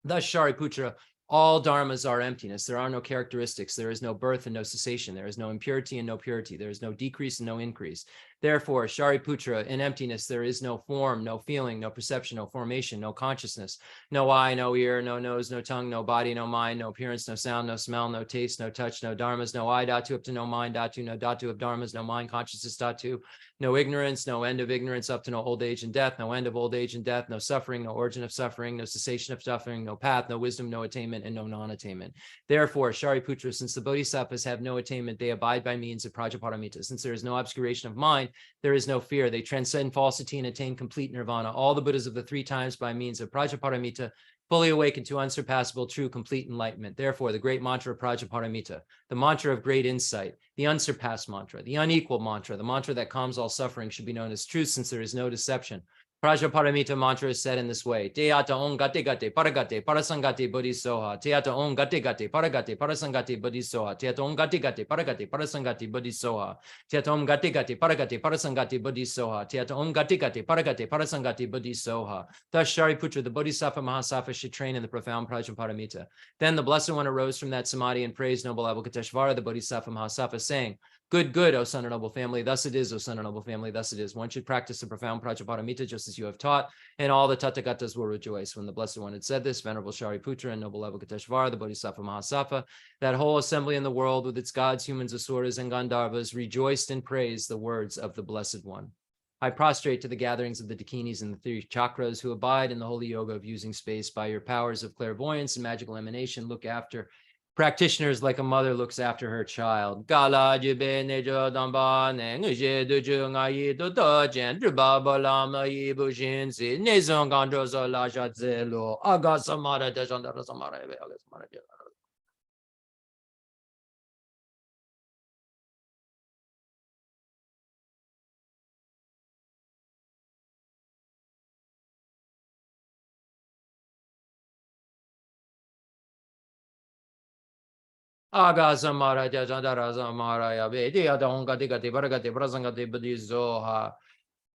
Thus, Shariputra, all dharmas are emptiness. There are no characteristics. There is no birth and no cessation. There is no impurity and no purity. There is no decrease and no increase. Therefore, Shariputra, in emptiness, there is no form, no feeling, no perception, no formation, no consciousnness, no eye, no ear, no nose, no tongue, no body, no mind, no appearance, no sound, no smell, no taste, no touch, no dharmas, no I, dhatu up to no mind, dhatu, no dhatu of dharmas, no mind, consciousness, dhatu, no ignorance, no end of ignorance up to no old age and death, no end of old age and death, no suffering, no origin of suffering, no cessation of suffering, no path, no wisdom, no attainment, and no non-attainment. Therefore, Shariputra, since the bodhisattvas have no attainment, they abide by means of Prajnaparamita. Since there is no obscuration of mind, there is no fear. They transcend falsity and attain complete nirvana. All the Buddhas of the 3 times by means of Prajnaparamita fully awakened to unsurpassable, true, complete enlightenment. Therefore, the great mantra of Prajnaparamita, the mantra of great insight, the unsurpassed mantra, the unequal mantra, the mantra that calms all suffering should be known as truth, since there is no deception. Prajnaparamita mantra is said in this way. Teata om gate gate paragate parasangate bodhisoha. Teata om gate gate paragate parasangate bodhisoha. Teata om gate gate paragate parasangate bodhisoha. Teata om gate gate paragate parasangate bodhisoha. Teata om gate gate paragate parasangate bodhisoha. Thus Shariputra, the Bodhisattva Mahasattva, should train in the profound Prajnaparamita. Then the Blessed One arose from that samadhi and praised noble Avalokiteshvara, the Bodhisattva Mahasattva, saying, Good, good, O son of noble family, thus it is, O son of noble family, thus it is. One should practice the profound Prajnaparamita just as you have taught, and all the Tathagatas will rejoice. When the Blessed One had said this, Venerable Shariputra and noble Avalokiteshvara, the Bodhisattva Mahasattva, that whole assembly in the world with its gods, humans, asuras, and Gandharvas rejoiced and praised the words of the Blessed One. I prostrate to the gatherings of the Dakinis and the 3 chakras who abide in the holy yoga of using space by your powers of clairvoyance and magical emanation. Look after practitioners like a mother looks after her child. Gala jibe nejo damba ne ngje duju ngai do do jen driba balama ibu shinsi nezon gandro so la shatzelo aga samara de jandara samara ebe aga samara de. Aga samara de jandara samara ebe dia donga digati baragati prasangati buddhizoha.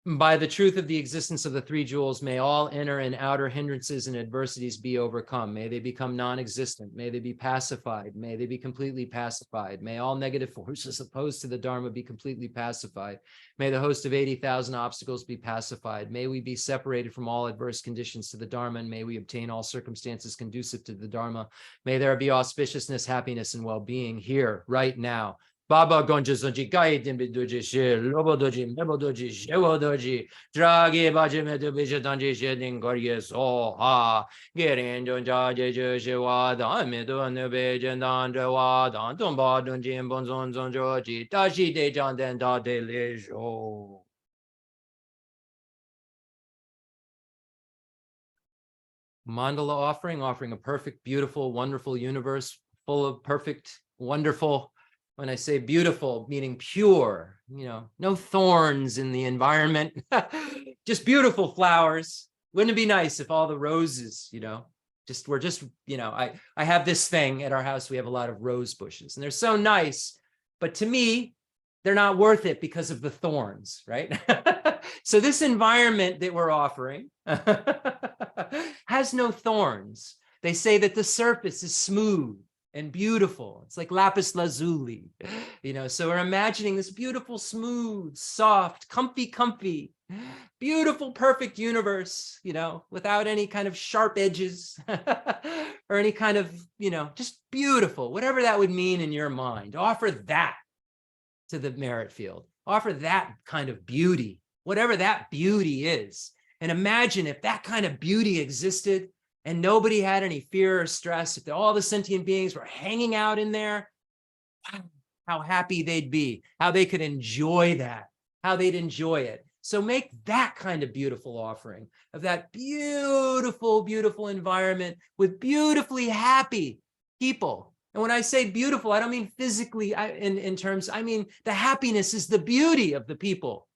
By the truth of the existence of the 3 jewels, may all inner and outer hindrances and adversities be overcome. May they become non-existent. May they be pacified. May they be completely pacified. May all negative forces opposed to the Dharma be completely pacified. May the host of 80,000 obstacles be pacified. May we be separated from all adverse conditions to the Dharma, and may we obtain all circumstances conducive to the Dharma. May there be auspiciousness, happiness, and well-being here, right now. Baba gonja sonji gai dimbi doji she lobo doji mebo doji shewo doji dragi baji medu bija danji she dingorye so ha gerin jonja jeju she wa dan medu nu bija dan wa dan tumba dunji bonzon zonjoji tashi de jan den da de le jo. Mandala offering a perfect, beautiful, wonderful universe full of perfect, wonderful. When I say beautiful, meaning pure, no thorns in the environment, just beautiful flowers. Wouldn't it be nice if all the roses, I have this thing at our house. We have a lot of rose bushes and they're so nice, but to me, they're not worth it because of the thorns, right? So this environment that we're offering has no thorns. They say that the surface is smooth and beautiful. It's like lapis lazuli, so we're imagining this beautiful, smooth, soft, comfy, beautiful, perfect universe, without any kind of sharp edges or any kind of, just beautiful, whatever that would mean in your mind. Offer that to the merit field. Offer that kind of beauty, whatever that beauty is. And imagine if that kind of beauty existed and nobody had any fear or stress, if all the sentient beings were hanging out in there, wow, how happy they'd be, how they could enjoy that, how they'd enjoy it. So make that kind of beautiful offering of that beautiful, beautiful environment with beautifully happy people. And when I say beautiful, I don't mean physically in terms, I mean the happiness is the beauty of the people.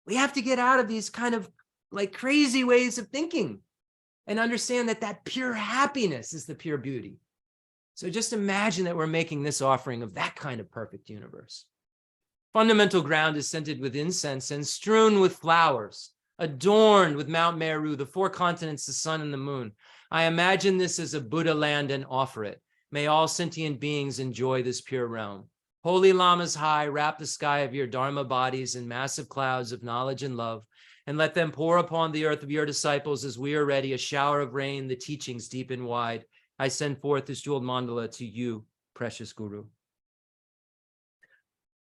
We have to get out of these kind of like crazy ways of thinking and understand that that pure happiness is the pure beauty. So just imagine that we're making this offering of that kind of perfect universe. Fundamental ground is scented with incense and strewn with flowers, adorned with Mount Meru, the 4 continents, the sun and the moon. I imagine this as a Buddha land and offer it. May all sentient beings enjoy this pure realm. Holy Lamas high, wrap the sky of your Dharma bodies in massive clouds of knowledge and love, and let them pour upon the earth of your disciples as we are ready, a shower of rain, the teachings deep and wide. I send forth this jeweled mandala to you, precious Guru.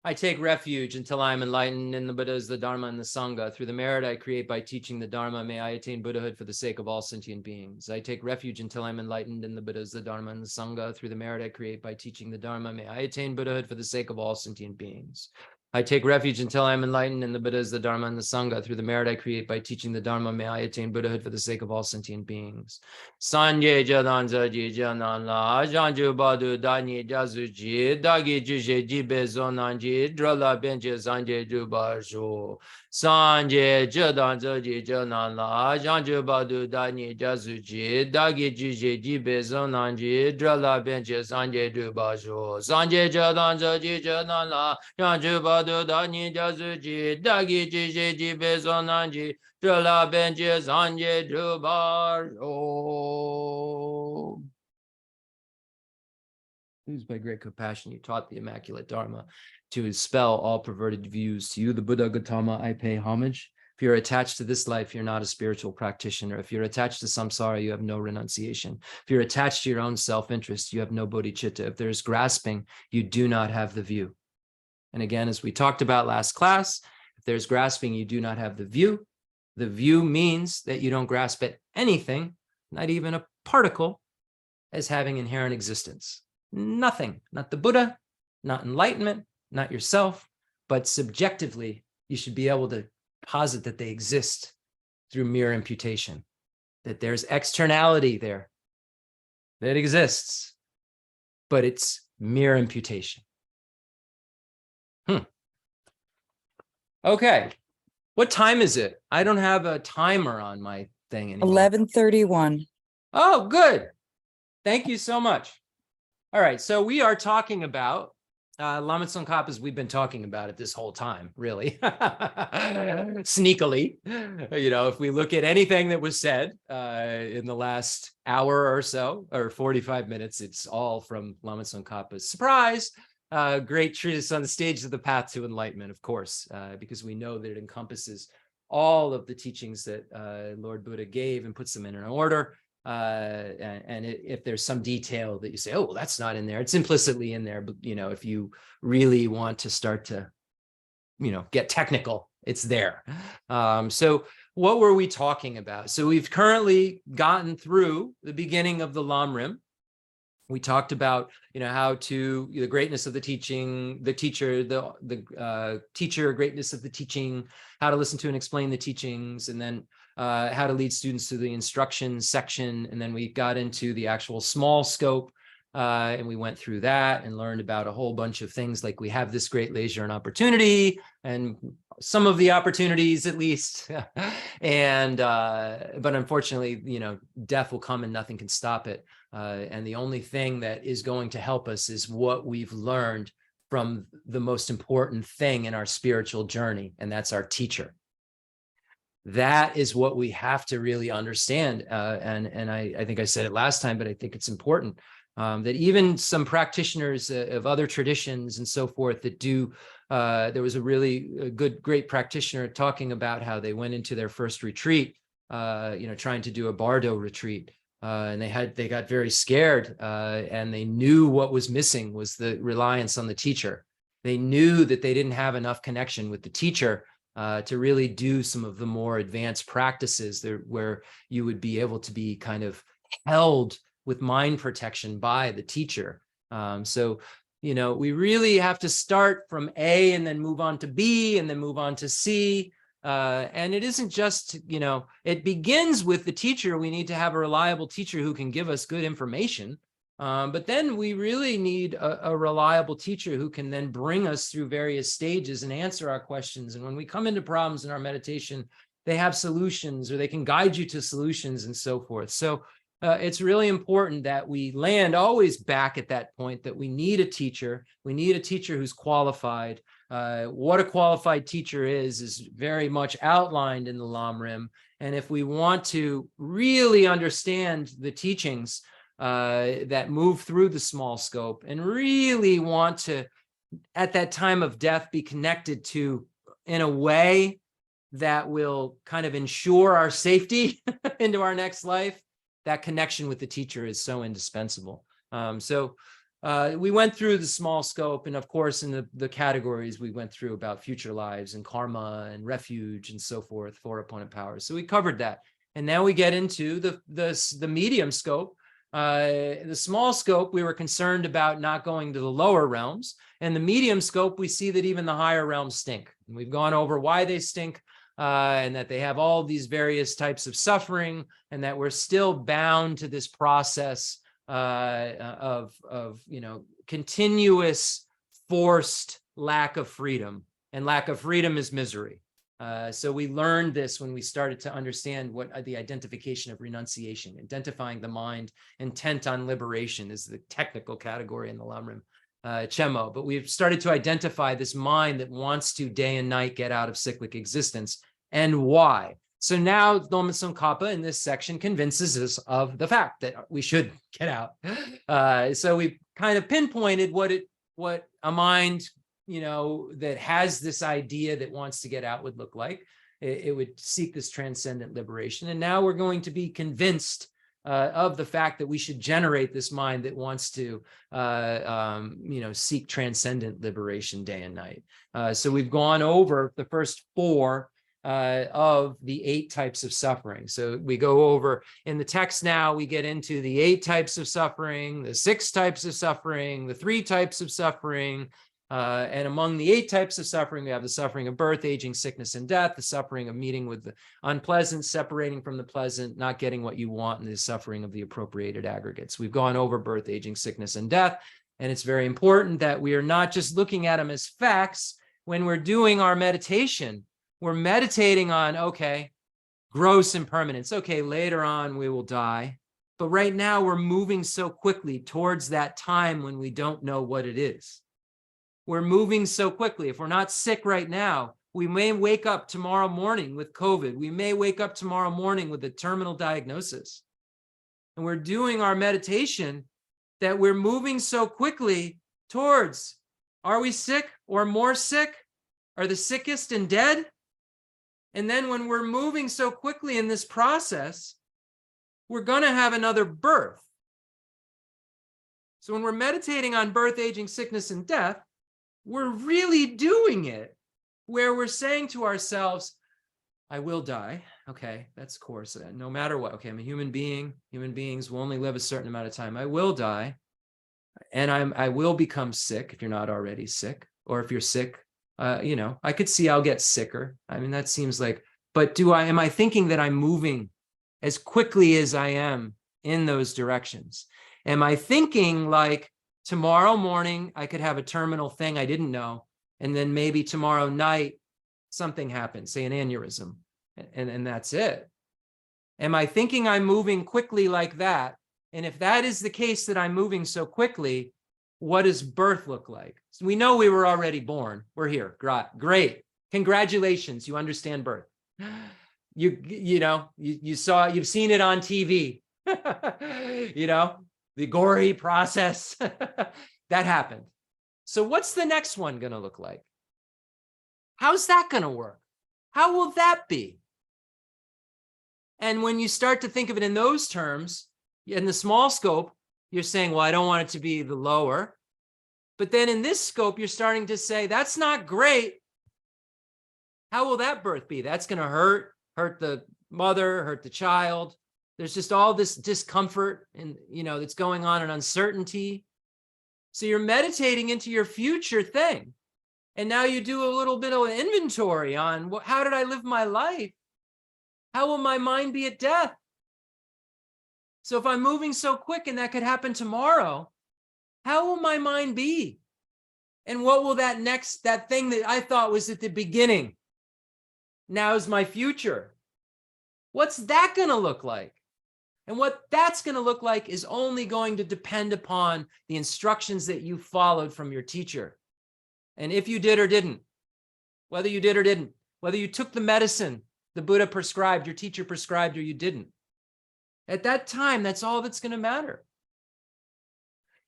I take refuge until I am enlightened in the Buddhas, the Dharma, and the Sangha. Through the merit I create by teaching the Dharma, may I attain Buddhahood for the sake of all sentient beings. I take refuge until I'm enlightened in the Buddhas, the Dharma, and the Sangha. Through the merit I create by teaching the Dharma, may I attain Buddhahood for the sake of all sentient beings. I take refuge until I am enlightened in the Buddhas, the Dharma, and the Sangha. Through the merit I create by teaching the Dharma, may I attain Buddhahood for the sake of all sentient beings. Sanje jadanza ji janan la janju badu dani jazu ji dagi juje ji bezonanji drala benje sanje jubashu. Sanje jadanza ji janan la janju badu dani jazu ji dagi juje ji bezonanji drala benje sanje jubashu. Sanje jadanza ji janan la janju badu dani jazu ji dagi juje ji bezonanji Drala benje sanje drubar. Whose by great compassion you taught the immaculate Dharma to expel all perverted views. To you, the Buddha Gautama, I pay homage. If you're attached to this life, you're not a spiritual practitioner. If you're attached to samsara, you have no renunciation. If you're attached to your own self-interest, you have no bodhicitta. If there's grasping, you do not have the view. And again, as we talked about last class, if there's grasping, you do not have the view. The view means that you don't grasp at anything, not even a particle, as having inherent existence. Nothing, not the Buddha, not enlightenment, not yourself, but subjectively, you should be able to posit that they exist through mere imputation, that there's externality there that exists, but it's mere imputation. Okay. What time is it? I don't have a timer on my thing anymore. 11:31. Oh, good. Thank you so much. All right. So we are talking about Lama Tsongkhapa, as we've been talking about it this whole time, really. Sneakily. If we look at anything that was said in the last hour or so, or 45 minutes, it's all from Lama Tsongkhapa's surprise. Great treatise on the stage of the path to enlightenment, of course, because we know that it encompasses all of the teachings that Lord Buddha gave and puts them in an order. If there's some detail that you say, oh, well, that's not in there, it's implicitly in there. But, if you really want to start to, get technical, it's there. So what were we talking about? So we've currently gotten through the beginning of the Lamrim. We talked about, how to the greatness of the teaching, the teacher, the teacher, greatness of the teaching, how to listen to and explain the teachings, and then how to lead students through the instruction section. And then we got into the actual small scope, and we went through that and learned about a whole bunch of things, like we have this great leisure and opportunity, and some of the opportunities at least. But unfortunately, death will come and nothing can stop it. And the only thing that is going to help us is what we've learned from the most important thing in our spiritual journey, and that's our teacher. That is what we have to really understand. And I think I said it last time, but I think it's important that even some practitioners of other traditions and so forth that do, there was a really great practitioner talking about how they went into their first retreat, trying to do a Bardo retreat. And they got very scared, and they knew what was missing was the reliance on the teacher. They knew that they didn't have enough connection with the teacher to really do some of the more advanced practices there, where you would be able to be kind of held with mind protection by the teacher. So, we really have to start from A and then move on to B and then move on to C. And it isn't just, it begins with the teacher. We need to have a reliable teacher who can give us good information. But then we really need a reliable teacher who can then bring us through various stages and answer our questions. And when we come into problems in our meditation, they have solutions, or they can guide you to solutions and so forth. So it's really important that we land always back at that point, that we need a teacher. We need a teacher who's qualified. What a qualified teacher is very much outlined in the Lamrim. And if we want to really understand the teachings that move through the small scope, and really want to, at that time of death, be connected to in a way that will kind of ensure our safety into our next life, that connection with the teacher is so indispensable. We went through the small scope, and of course, in the categories, we went through about future lives and karma and refuge and so forth, four opponent powers. So we covered that. And now we get into the medium scope. The small scope, we were concerned about not going to the lower realms. And the medium scope, we see that even the higher realms stink. And we've gone over why they stink, and that they have all these various types of suffering, and that we're still bound to this process of continuous forced lack of freedom, and lack of freedom is misery. So we learned this when we started to understand what the identification of renunciation, identifying the mind intent on liberation, is the technical category in the Lamrim Chemo. But we've started to identify this mind that wants to day and night get out of cyclic existence, and why. So now Lama Tsongkhapa in this section convinces us of the fact that we should get out. So we kind of pinpointed what a mind, that has this idea that wants to get out would look like. It would seek this transcendent liberation. And now we're going to be convinced of the fact that we should generate this mind that wants to, seek transcendent liberation day and night. So we've gone over the first four of the 8 types of suffering. So we go over in the text now, we get into the 8 types of suffering, the 6 types of suffering, the 3 types of suffering. And among the 8 types of suffering, we have the suffering of birth, aging, sickness, and death, the suffering of meeting with the unpleasant, separating from the pleasant, not getting what you want, and the suffering of the appropriated aggregates. We've gone over birth, aging, sickness, and death. And it's very important that we are not just looking at them as facts. When we're doing our meditation, we're meditating on, okay, gross impermanence. Okay, later on we will die. But right now we're moving so quickly towards that time when we don't know what it is. We're moving so quickly. If we're not sick right now, we may wake up tomorrow morning with COVID. We may wake up tomorrow morning with a terminal diagnosis. And we're doing our meditation that we're moving so quickly towards, are we sick or more sick? Are the sickest and dead? And then when we're moving so quickly in this process, we're going to have another birth. So when we're meditating on birth, aging, sickness, and death, we're really doing it where we're saying to ourselves, I will die. Okay, that's of course, no matter what. Okay, I'm a human being. Human beings will only live a certain amount of time. I will die. And I will become sick if you're not already sick. Or if you're sick, I could see I'll get sicker. I mean, that seems like, but am I thinking that I'm moving as quickly as I am in those directions? Am I thinking like tomorrow morning I could have a terminal thing I didn't know, and then maybe tomorrow night something happens, say an aneurysm, and that's it? Am I thinking I'm moving quickly like that? And if that is the case, that I'm moving so quickly, what does birth look like? So we know we were already born. We're here. Great. Congratulations. You understand birth. You've seen it on TV. The gory process that happened. So what's the next one going to look like? How's that going to work? How will that be? And when you start to think of it in those terms, in the small scope, you're saying, well, I don't want it to be the lower. But then in this scope, you're starting to say, that's not great. How will that birth be? That's going to hurt the mother, hurt the child. There's just all this discomfort and, that's going on, and uncertainty. So you're meditating into your future thing. And now you do a little bit of inventory on how did I live my life? How will my mind be at death? So if I'm moving so quick and that could happen tomorrow, how will my mind be? And what will that thing that I thought was at the beginning now is my future? What's that going to look like? And what that's going to look like is only going to depend upon the instructions that you followed from your teacher. And if you did or didn't, whether you did or didn't, whether you took the medicine the Buddha prescribed, your teacher prescribed, or you didn't. At that time, that's all that's going to matter.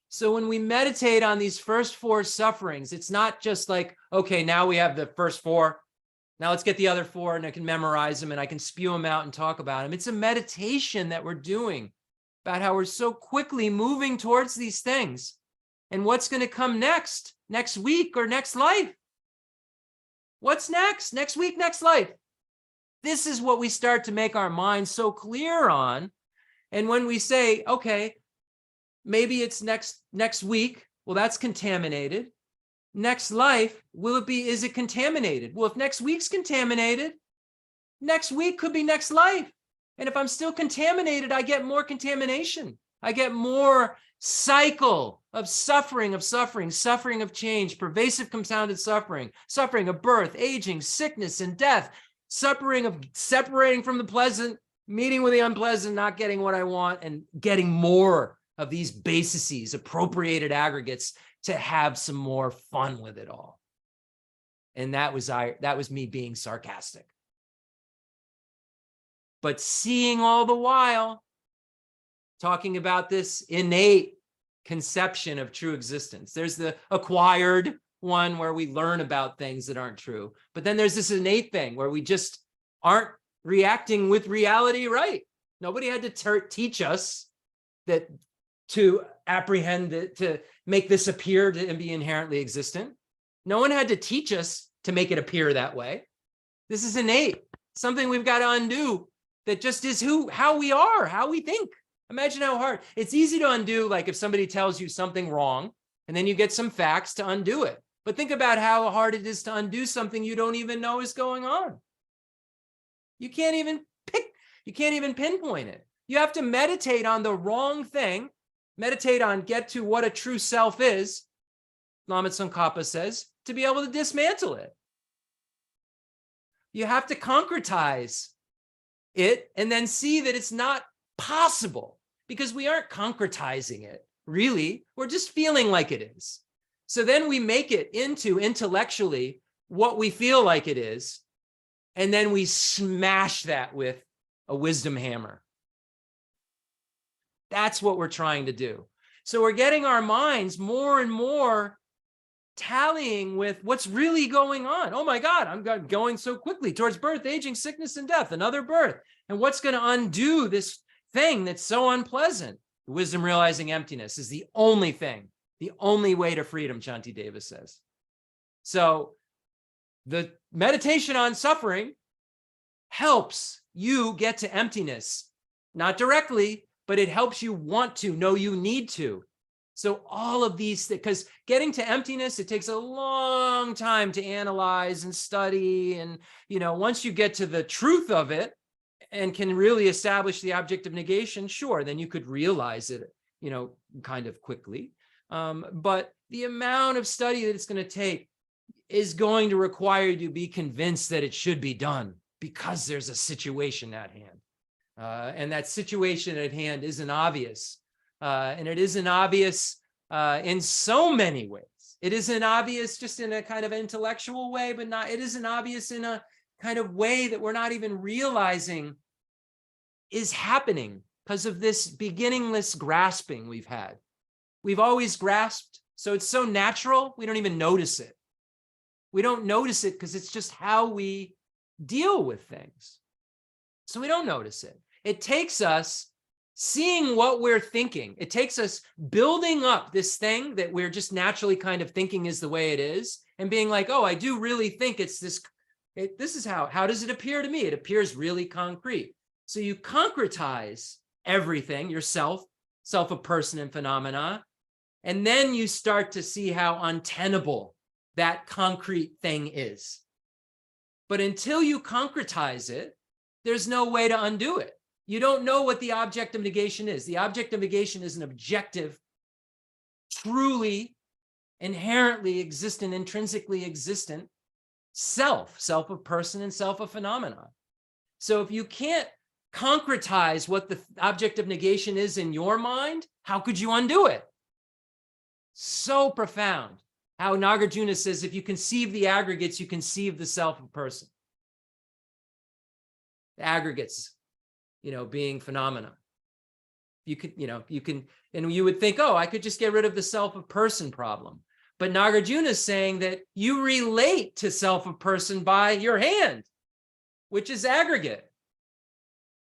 So when we meditate on these first four sufferings, it's not just like, okay, now we have the first four. Now let's get the other four and I can memorize them and I can spew them out and talk about them. It's a meditation that we're doing about how we're so quickly moving towards these things and what's going to come next week or next life. What's next? Next week, next life. This is what we start to make our minds so clear on. And when we say, okay, maybe it's next week, well, that's contaminated. Next life, is it contaminated? Well, if next week's contaminated, next week could be next life. And if I'm still contaminated, I get more contamination. I get more cycle of suffering, suffering of change, pervasive compounded suffering of birth, aging, sickness, and death, suffering of separating from the pleasant, meeting with the unpleasant, not getting what I want, and getting more of these bases, appropriated aggregates to have some more fun with it all. And that was me being sarcastic. But seeing all the while, talking about this innate conception of true existence. There's the acquired one where we learn about things that aren't true. But then there's this innate thing where we just aren't reacting with reality right. Nobody had to teach us that to apprehend it, to make this appear and be inherently existent. No one had to teach us to make it appear that way. This is innate, something we've got to undo that just is how we are, how we think. Imagine how hard. It's easy to undo, like if somebody tells you something wrong and then you get some facts to undo it. But think about how hard it is to undo something you don't even know is going on. You can't even pinpoint it. You have to meditate on the wrong thing, get to what a true self is, Lama Tsongkhapa says, to be able to dismantle it. You have to concretize it and then see that it's not possible, because we aren't concretizing it, really. We're just feeling like it is. So then we make it into intellectually what we feel like it is, and then we smash that with a wisdom hammer. That's what we're trying to do. So we're getting our minds more and more tallying with what's really going on. Oh my God, I'm going so quickly towards birth, aging, sickness, and death, another birth. And what's going to undo this thing that's so unpleasant. Wisdom realizing emptiness is the only thing, the only way to freedom, Shantideva says. So the meditation on suffering helps you get to emptiness, not directly, but it helps you want to, know you need to. So all of these things, because getting to emptiness, it takes a long time to analyze and study. And, once you get to the truth of it and can really establish the object of negation, sure, then you could realize it, kind of quickly. But the amount of study that it's going to take is going to require you to be convinced that it should be done because there's a situation at hand. And that situation at hand isn't obvious. And it isn't obvious in so many ways. It isn't obvious just in a kind of intellectual way, but it isn't obvious in a kind of way that we're not even realizing is happening because of this beginningless grasping we've had. We've always grasped, so it's so natural, we don't even notice it. We don't notice it because it's just how we deal with things. So we don't notice it. It takes us seeing what we're thinking. It takes us building up this thing that we're just naturally kind of thinking is the way it is and being like, oh, I do really think it's this. This is how does it appear to me? It appears really concrete. So you concretize everything, yourself, self, a person, and phenomena. And then you start to see how untenable that concrete thing is. But until you concretize it, there's no way to undo it. You don't know what the object of negation is. The object of negation is an objective, truly, inherently existent, intrinsically existent self of person and self of phenomena. So if you can't concretize what the object of negation is in your mind, how could you undo it? So profound. How Nagarjuna says, if you conceive the aggregates, you conceive the self of person. The aggregates, being phenomena. You can, and you would think, oh, I could just get rid of the self of person problem. But Nagarjuna is saying that you relate to self of person by your hand, which is aggregate.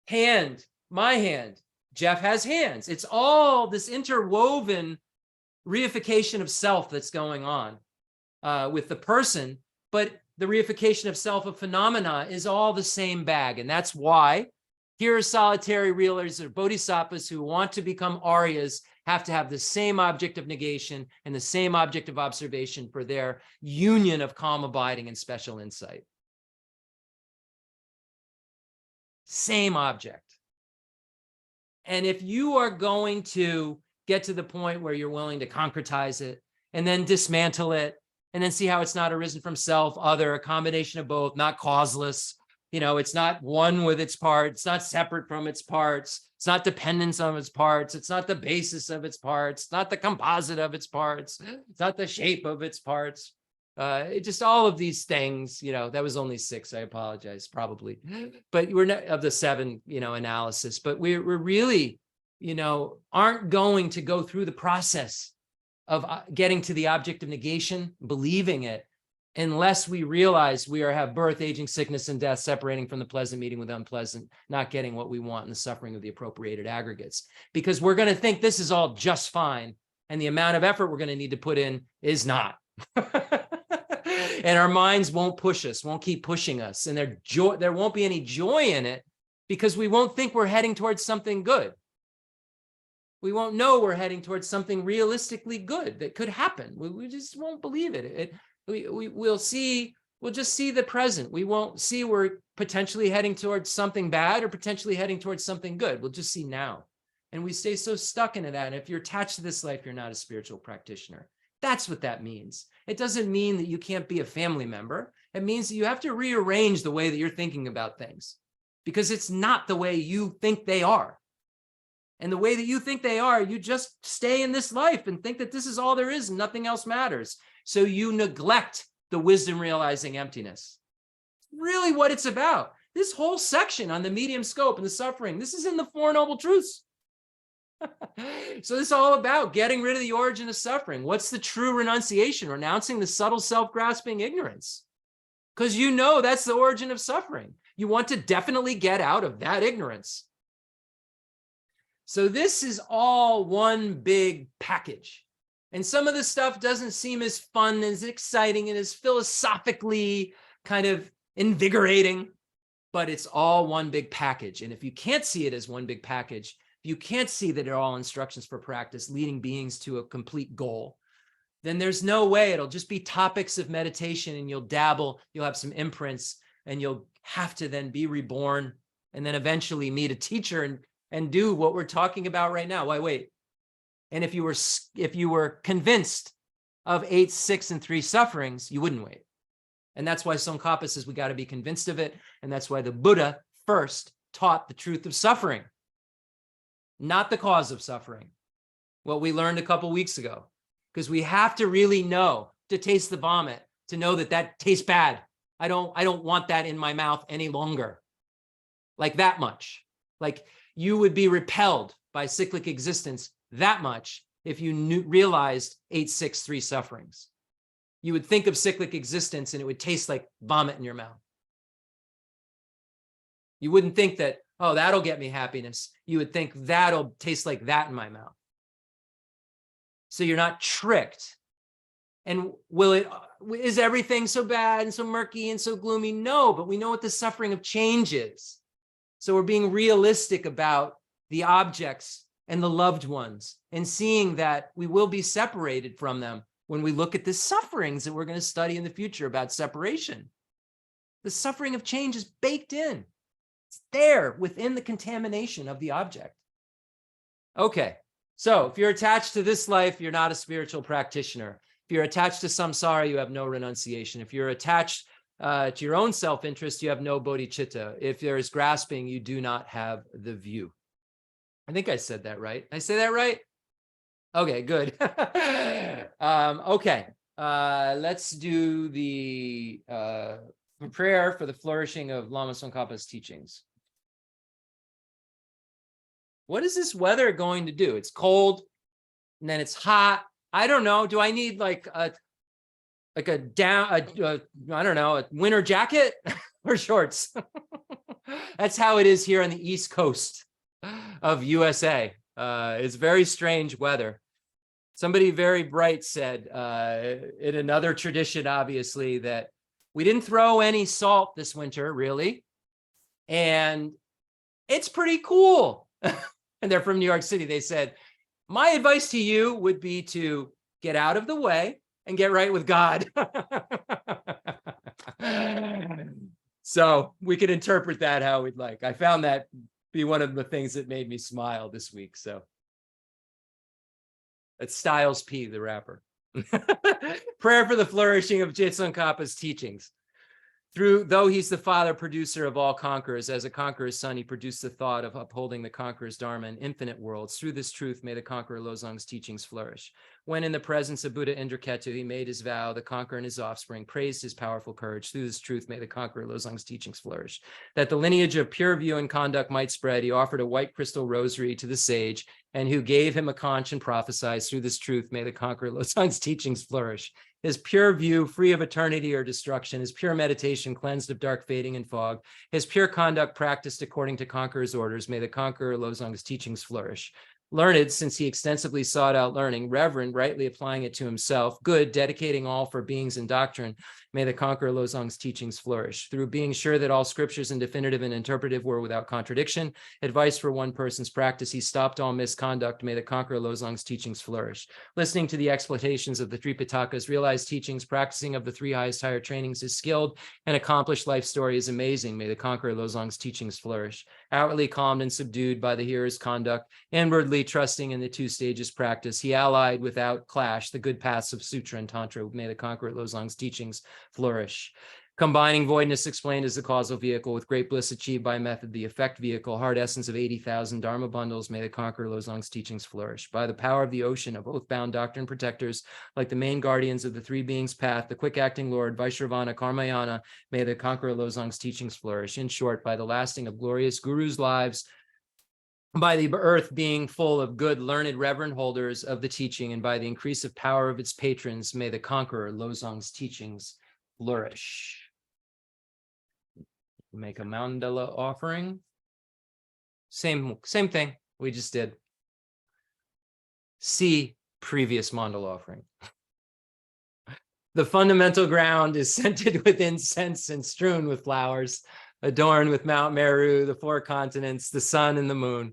Hand, my hand, Jeff has hands. It's all this interwoven reification of self that's going on with the person, but the reification of self of phenomena is all the same bag. And that's why here are solitary realizers or bodhisattvas who want to become Aryas have to have the same object of negation and the same object of observation for their union of calm abiding and special insight. Same object. And if you are going to get to the point where you're willing to concretize it and then dismantle it and then see how it's not arisen from self, other, a combination of both, not causeless, it's not one with its parts, it's not separate from its parts, it's not dependence on its parts, it's not the basis of its parts, it's not the composite of its parts, it's not the shape of its parts. It just all of these things, that was only 6, I apologize, probably. But we're not of the 7, analysis, but we're really, aren't going to go through the process of getting to the object of negation, believing it, unless we realize we have birth, aging, sickness, and death separating from the pleasant, meeting with unpleasant, not getting what we want, and the suffering of the appropriated aggregates. Because we're going to think this is all just fine, and the amount of effort we're going to need to put in is not. And our minds won't push us, won't keep pushing us, and there won't be any joy in it because we won't think we're heading towards something good. We won't know we're heading towards something realistically good that could happen. We just won't believe it. We'll just see the present. We won't see we're potentially heading towards something bad or potentially heading towards something good. We'll just see now. And we stay so stuck into that. And if you're attached to this life, you're not a spiritual practitioner. That's what that means. It doesn't mean that you can't be a family member. It means that you have to rearrange the way that you're thinking about things because it's not the way you think they are. And the way that you think they are, you just stay in this life and think that this is all there is and nothing else matters. So you neglect the wisdom realizing emptiness. Really what it's about. This whole section on the medium scope and the suffering, this is in the Four Noble Truths. So this is all about getting rid of the origin of suffering. What's the true renunciation? Renouncing the subtle self-grasping ignorance. Because that's the origin of suffering. You want to definitely get out of that ignorance. So this is all one big package. And some of the stuff doesn't seem as fun, as exciting, and as philosophically kind of invigorating, but it's all one big package. And if you can't see it as one big package, if you can't see that they're all instructions for practice, leading beings to a complete goal, then there's no way. It'll just be topics of meditation, and you'll dabble, you'll have some imprints, and you'll have to then be reborn and then eventually meet a teacher and do what we're talking about right now. Why wait? And if you were convinced of 8, 6, and 3 sufferings, you wouldn't wait. And that's why Tsongkhapa says we got to be convinced of it. And that's why the Buddha first taught the truth of suffering, not the cause of suffering. What we learned a couple weeks ago, because we have to really know to taste the vomit, to know that that tastes bad. I don't want that in my mouth any longer. Like that much. Like you would be repelled by cyclic existence that much if you realized 8, 6, 3 sufferings. You would think of cyclic existence and it would taste like vomit in your mouth. You wouldn't think that, oh, that'll get me happiness. You would think that'll taste like that in my mouth. So you're not tricked. And is everything so bad and so murky and so gloomy? No, but we know what the suffering of change is. So we're being realistic about the objects and the loved ones and seeing that we will be separated from them when we look at the sufferings that we're going to study in the future about separation. The suffering of change is baked in. It's there within the contamination of the object. Okay, so if you're attached to this life, you're not a spiritual practitioner. If you're attached to samsara, you have no renunciation. If you're attached to your own self-interest, you have no bodhicitta. If there is grasping, you do not have the view. I think I said that right. Did I say that right? Okay, good. Okay, let's do the prayer for the flourishing of Lama Tsongkhapa's teachings. What is this weather going to do? It's cold, and then it's hot. I don't know. Do I need like a winter jacket or shorts? That's how it is here on the East Coast of USA. It's very strange weather. Somebody very bright said in another tradition, obviously, that we didn't throw any salt this winter, really. And it's pretty cool. And they're from New York City. They said, my advice to you would be to get out of the way and get right with God. So we could interpret that how we'd like. I found that be one of the things that made me smile this week. So it's Styles P, the rapper. Prayer for the flourishing of Tsongkhapa's teachings. Though he's the father producer of all conquerors, as a conqueror's son, he produced the thought of upholding the conqueror's Dharma in infinite worlds. Through this truth, may the conqueror Losong's teachings flourish. When in the presence of Buddha Indraketu, he made his vow, the conqueror and his offspring praised his powerful courage. Through this truth, may the conqueror Losong's teachings flourish. That the lineage of pure view and conduct might spread, he offered a white crystal rosary to the sage, and who gave him a conch and prophesied. Through this truth, may the conqueror Losong's teachings flourish. His pure view, free of eternity or destruction, his pure meditation, cleansed of dark fading and fog, his pure conduct practiced according to conqueror's orders, may the conqueror Losong's teachings flourish. Learned, since he extensively sought out learning, reverend, rightly applying it to himself, good, dedicating all for beings and doctrine, may the conqueror Losong's teachings flourish. Through being sure that all scriptures in definitive and interpretive were without contradiction, advice for one person's practice, he stopped all misconduct, may the conqueror Losong's teachings flourish. Listening to the explanations of the three Pitakas, realized teachings, practicing of the three highest higher trainings, his skilled and accomplished life story is amazing, may the conqueror Losong's teachings flourish. Outwardly calmed and subdued by the hearer's conduct, inwardly trusting in the two stages practice, he allied without clash the good paths of Sutra and Tantra, may the conqueror Losong's teachings flourish. Combining voidness explained as the causal vehicle with great bliss achieved by method, the effect vehicle, hard essence of 80,000 Dharma bundles, may the conqueror Losong's teachings flourish. By the power of the ocean of oath-bound doctrine protectors, like the main guardians of the three beings path, the quick-acting Lord, Vaishravana, Karmayana, may the conqueror Losong's teachings flourish. In short, by the lasting of glorious gurus' lives, by the earth being full of good, learned, reverend holders of the teaching, and by the increase of power of its patrons, may the conqueror Losong's teachings flourish. Make a mandala offering. Same thing. We just did. See previous mandala offering. The fundamental ground is scented with incense and strewn with flowers, adorned with Mount Meru, the 4 continents, the sun and the moon.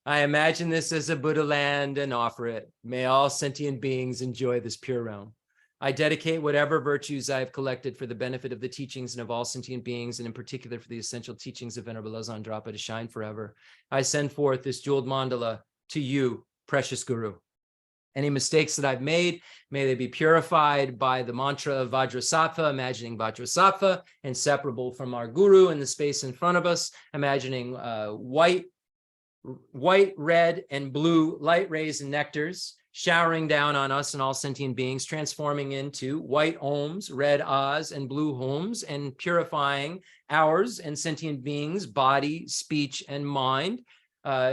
I imagine this as a Buddha land and offer it. May all sentient beings enjoy this pure realm. I dedicate whatever virtues I have collected for the benefit of the teachings and of all sentient beings, and in particular for the essential teachings of Venerable Tsongkhapa to shine forever. I send forth this jeweled mandala to you, precious Guru. Any mistakes that I've made, may they be purified by the mantra of Vajrasattva, imagining Vajrasattva inseparable from our Guru in the space in front of us, imagining white, red, and blue light rays and nectars showering down on us and all sentient beings, transforming into white Oms, red Ahs, and blue Hums, and purifying ours and sentient beings' body, speech, and mind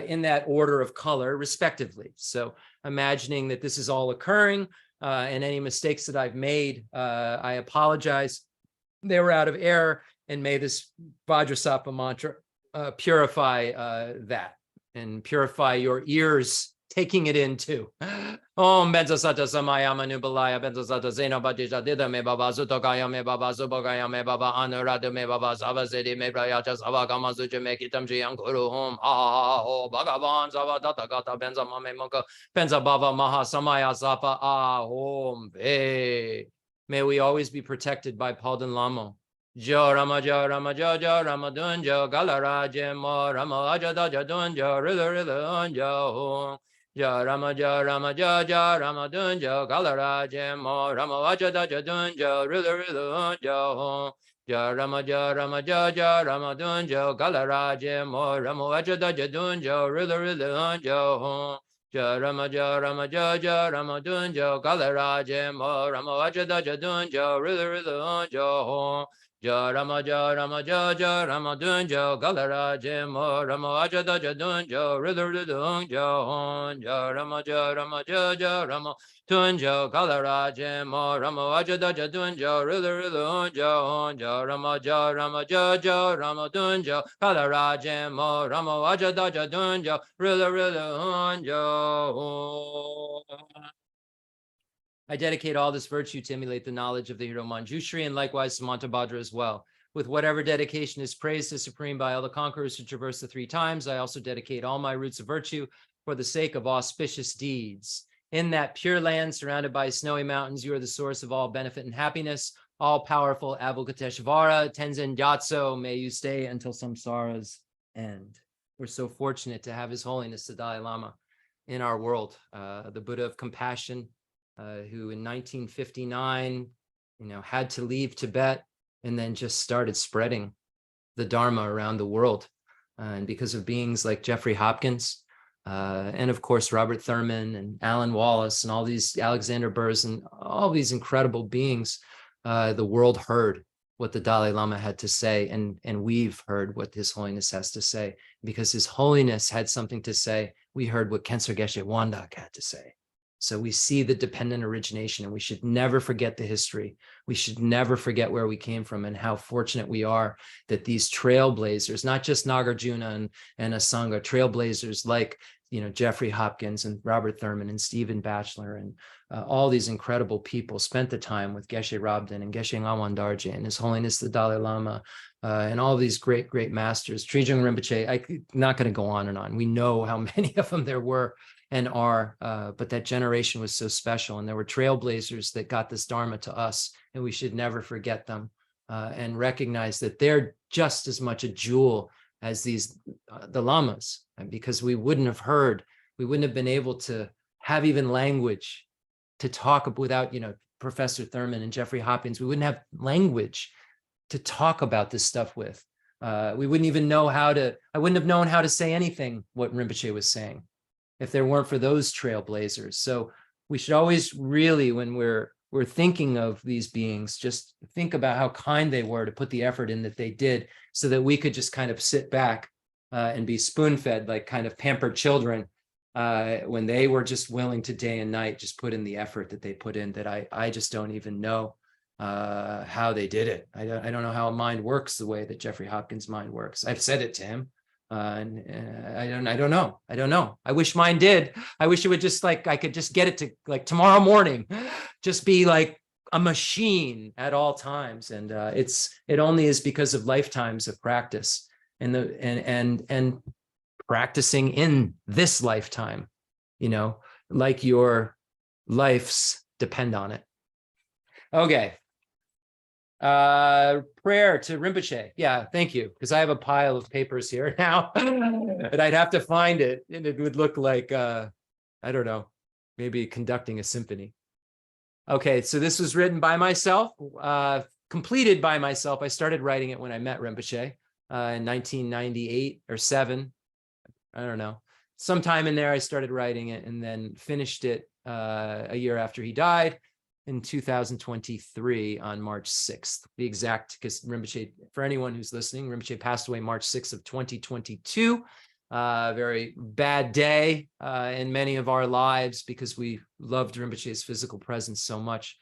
in that order of color, respectively. So imagining that this is all occurring, and any mistakes that I've made, I apologize. They were out of error, and may this Vajrasattva mantra purify that, and purify your ears, taking it in too. Om benza sata samaya manubalaya benza sata zeno bajija dida me baba zutokaya me baba zubogaya me baba anurada me baba zavazedi me brayata savagama zuja me kitam jiyam guru hom ha ho bhagavan zavadata gata benza mame moka benza baba maha samaya sapa ahom ve. May we always be protected by Palden Lamo. Jo Rama Jo Rama Jo Jo Rama Dunjo Galaraje Mo Rama Ajada Jadunjo Rila Rila Unjo Jo Rama Jo Rama Jo Jo Rama Dunjo Galaraje Mo Rama Ajada Jadunjo Rila Rila Unjo Jo Rama Jo Rama Jo Jo Rama Dunjo Galaraje Mo Rama Ajada Jadunjo Rila Rila Unjo Jo Rama Jo Rama Jo Jo Rama Dunjo Galaraje Mo Rama Ajada Jadunjo Rila Rila Unjo Jo Rama Jo Rama Jo Jo Rama Dunjo Galaraje Mo Rama Ajada Jadunjo Rila Rila Unjo Jo Rama Jo Rama Jo Jo Rama Dunjo Galaraje Mo Rama Ajada Jadunjo Rila Rila Unjo Jo Rama Jo Rama Jo Jo Rama Dunjo Galaraje Mo Rama Ajada Jadunjo Rila Rila Unjo. I dedicate all this virtue to emulate the knowledge of the hero Manjushri, and likewise Samantabhadra as well. With whatever dedication is praised as supreme by all the conquerors who traverse the 3 times, I also dedicate all my roots of virtue for the sake of auspicious deeds. In that pure land surrounded by snowy mountains, you are the source of all benefit and happiness. All-powerful Avalokiteshvara, Tenzin Gyatso, may you stay until samsara's end. We're so fortunate to have His Holiness the Dalai Lama in our world, the Buddha of compassion, who in 1959, had to leave Tibet and then just started spreading the Dharma around the world. And because of beings like Jeffrey Hopkins, and of course, Robert Thurman and Alan Wallace and all these Alexander Burrs and all these incredible beings, the world heard what the Dalai Lama had to say, and we've heard what His Holiness has to say. Because His Holiness had something to say, we heard what Khensur Geshe Wandak had to say. So we see the dependent origination, and we should never forget the history. We should never forget where we came from and how fortunate we are that these trailblazers, not just Nagarjuna and Asanga, trailblazers like Jeffrey Hopkins and Robert Thurman and Stephen Batchelor and all these incredible people spent the time with Geshe Rabden and Geshe Ngawang Darje and His Holiness the Dalai Lama and all these great, great masters. Trijung Rinpoche, I'm not going to go on and on. We know how many of them there were and are, but that generation was so special, and there were trailblazers that got this Dharma to us, and we should never forget them and recognize that they're just as much a jewel as these the lamas, because we wouldn't have been able to have even language to talk without Professor Thurman and Jeffrey Hopkins. We wouldn't have language to talk about this stuff with. We wouldn't even know I wouldn't have known how to say anything what Rinpoche was saying if there weren't for those trailblazers. So we should always really, when we're thinking of these beings, just think about how kind they were to put the effort in that they did, so that we could just kind of sit back and be spoon-fed like kind of pampered children when they were just willing to day and night just put in the effort that they put in, that I just don't even know how they did it. I don't know how a mind works the way that Jeffrey Hopkins' mind works. I've said it to him. I don't know. I wish mine did. I wish it would just like, I could just get it to like tomorrow morning, just be like a machine at all times. And it only is because of lifetimes of practice and practicing in this lifetime, like your lives depend on it. Okay. Prayer to Rinpoche. Yeah, thank you. Because I have a pile of papers here now, and I'd have to find it, and it would look like I don't know, maybe conducting a symphony. Okay, so this was written by myself, completed by myself. I started writing it when I met Rinpoche in 1998 or 7. I don't know. Sometime in there, I started writing it and then finished it a year after he died in 2023 on March 6th. The exact, because Rinpoche, for anyone who's listening, Rinpoche passed away March 6th of 2022. Very bad day in many of our lives because we loved Rinpoche's physical presence so much.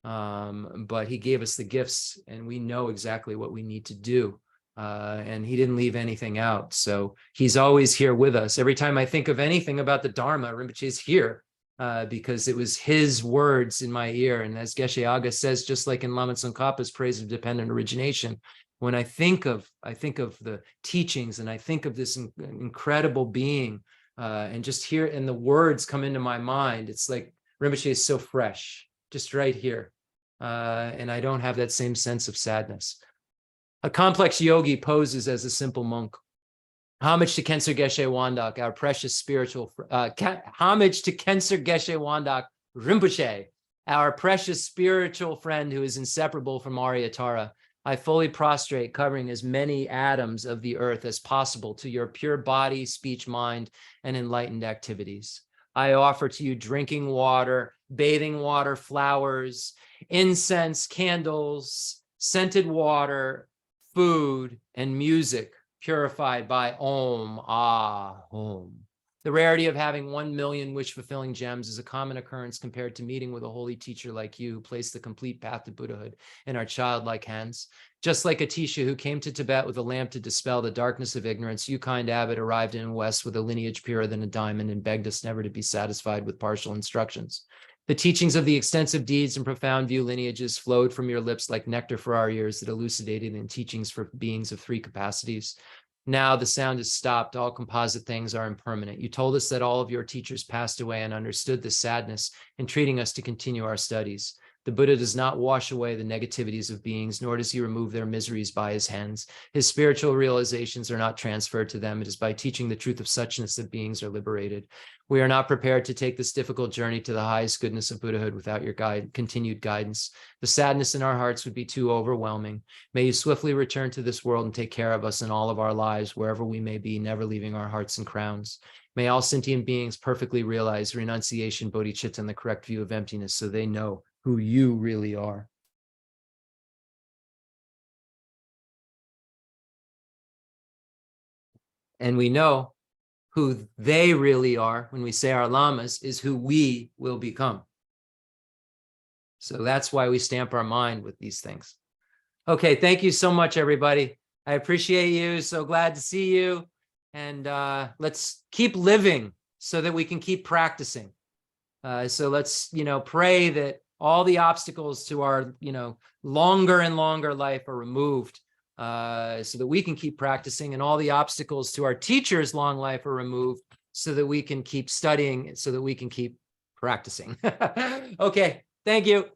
But he gave us the gifts and we know exactly what we need to do. And he didn't leave anything out. So he's always here with us. Every time I think of anything about the Dharma, Rinpoche is here because it was his words in my ear. And as Geshe Aga says, just like in Lama Tsongkhapa's Praise of Dependent Origination, when I think of the teachings and I think of this incredible being and just hear, and the words come into my mind, it's like Rinpoche is so fresh, just right here. And I don't have that same sense of sadness. A complex yogi poses as a simple monk. Homage to Khenser Geshe Wandak, our precious spiritual, homage to Khenser Geshe Wandak Rinpoche, our precious spiritual friend who is inseparable from Aryatara. I fully prostrate, covering as many atoms of the earth as possible to your pure body, speech, mind, and enlightened activities. I offer to you drinking water, bathing water, flowers, incense, candles, scented water, food, and music purified by Om, Ah, Om. The rarity of having 1 million wish-fulfilling gems is a common occurrence compared to meeting with a holy teacher like you who placed the complete path to Buddhahood in our childlike hands. Just like Atisha, who came to Tibet with a lamp to dispel the darkness of ignorance, you, kind abbot, arrived in the West with a lineage purer than a diamond and begged us never to be satisfied with partial instructions. The teachings of the extensive deeds and profound view lineages flowed from your lips like nectar for our ears that elucidated in teachings for beings of 3 capacities. Now the sound is stopped. All composite things are impermanent. You told us that all of your teachers passed away and understood the sadness in treating us to continue our studies. The Buddha does not wash away the negativities of beings, nor does he remove their miseries by his hands. His spiritual realizations are not transferred to them. It is by teaching the truth of suchness that beings are liberated. We are not prepared to take this difficult journey to the highest goodness of Buddhahood without your continued guidance. The sadness in our hearts would be too overwhelming. May you swiftly return to this world and take care of us in all of our lives, wherever we may be, never leaving our hearts and crowns. May all sentient beings perfectly realize renunciation, bodhicitta, and the correct view of emptiness so they know who you really are. And we know who they really are when we say our lamas is who we will become. So that's why we stamp our mind with these things. Okay, thank you so much, everybody. I appreciate you. So glad to see you. And let's keep living so that we can keep practicing. So let's, pray that all the obstacles to our, longer and longer life are removed so that we can keep practicing, and all the obstacles to our teachers' long life are removed so that we can keep studying, so that we can keep practicing. Okay, thank you.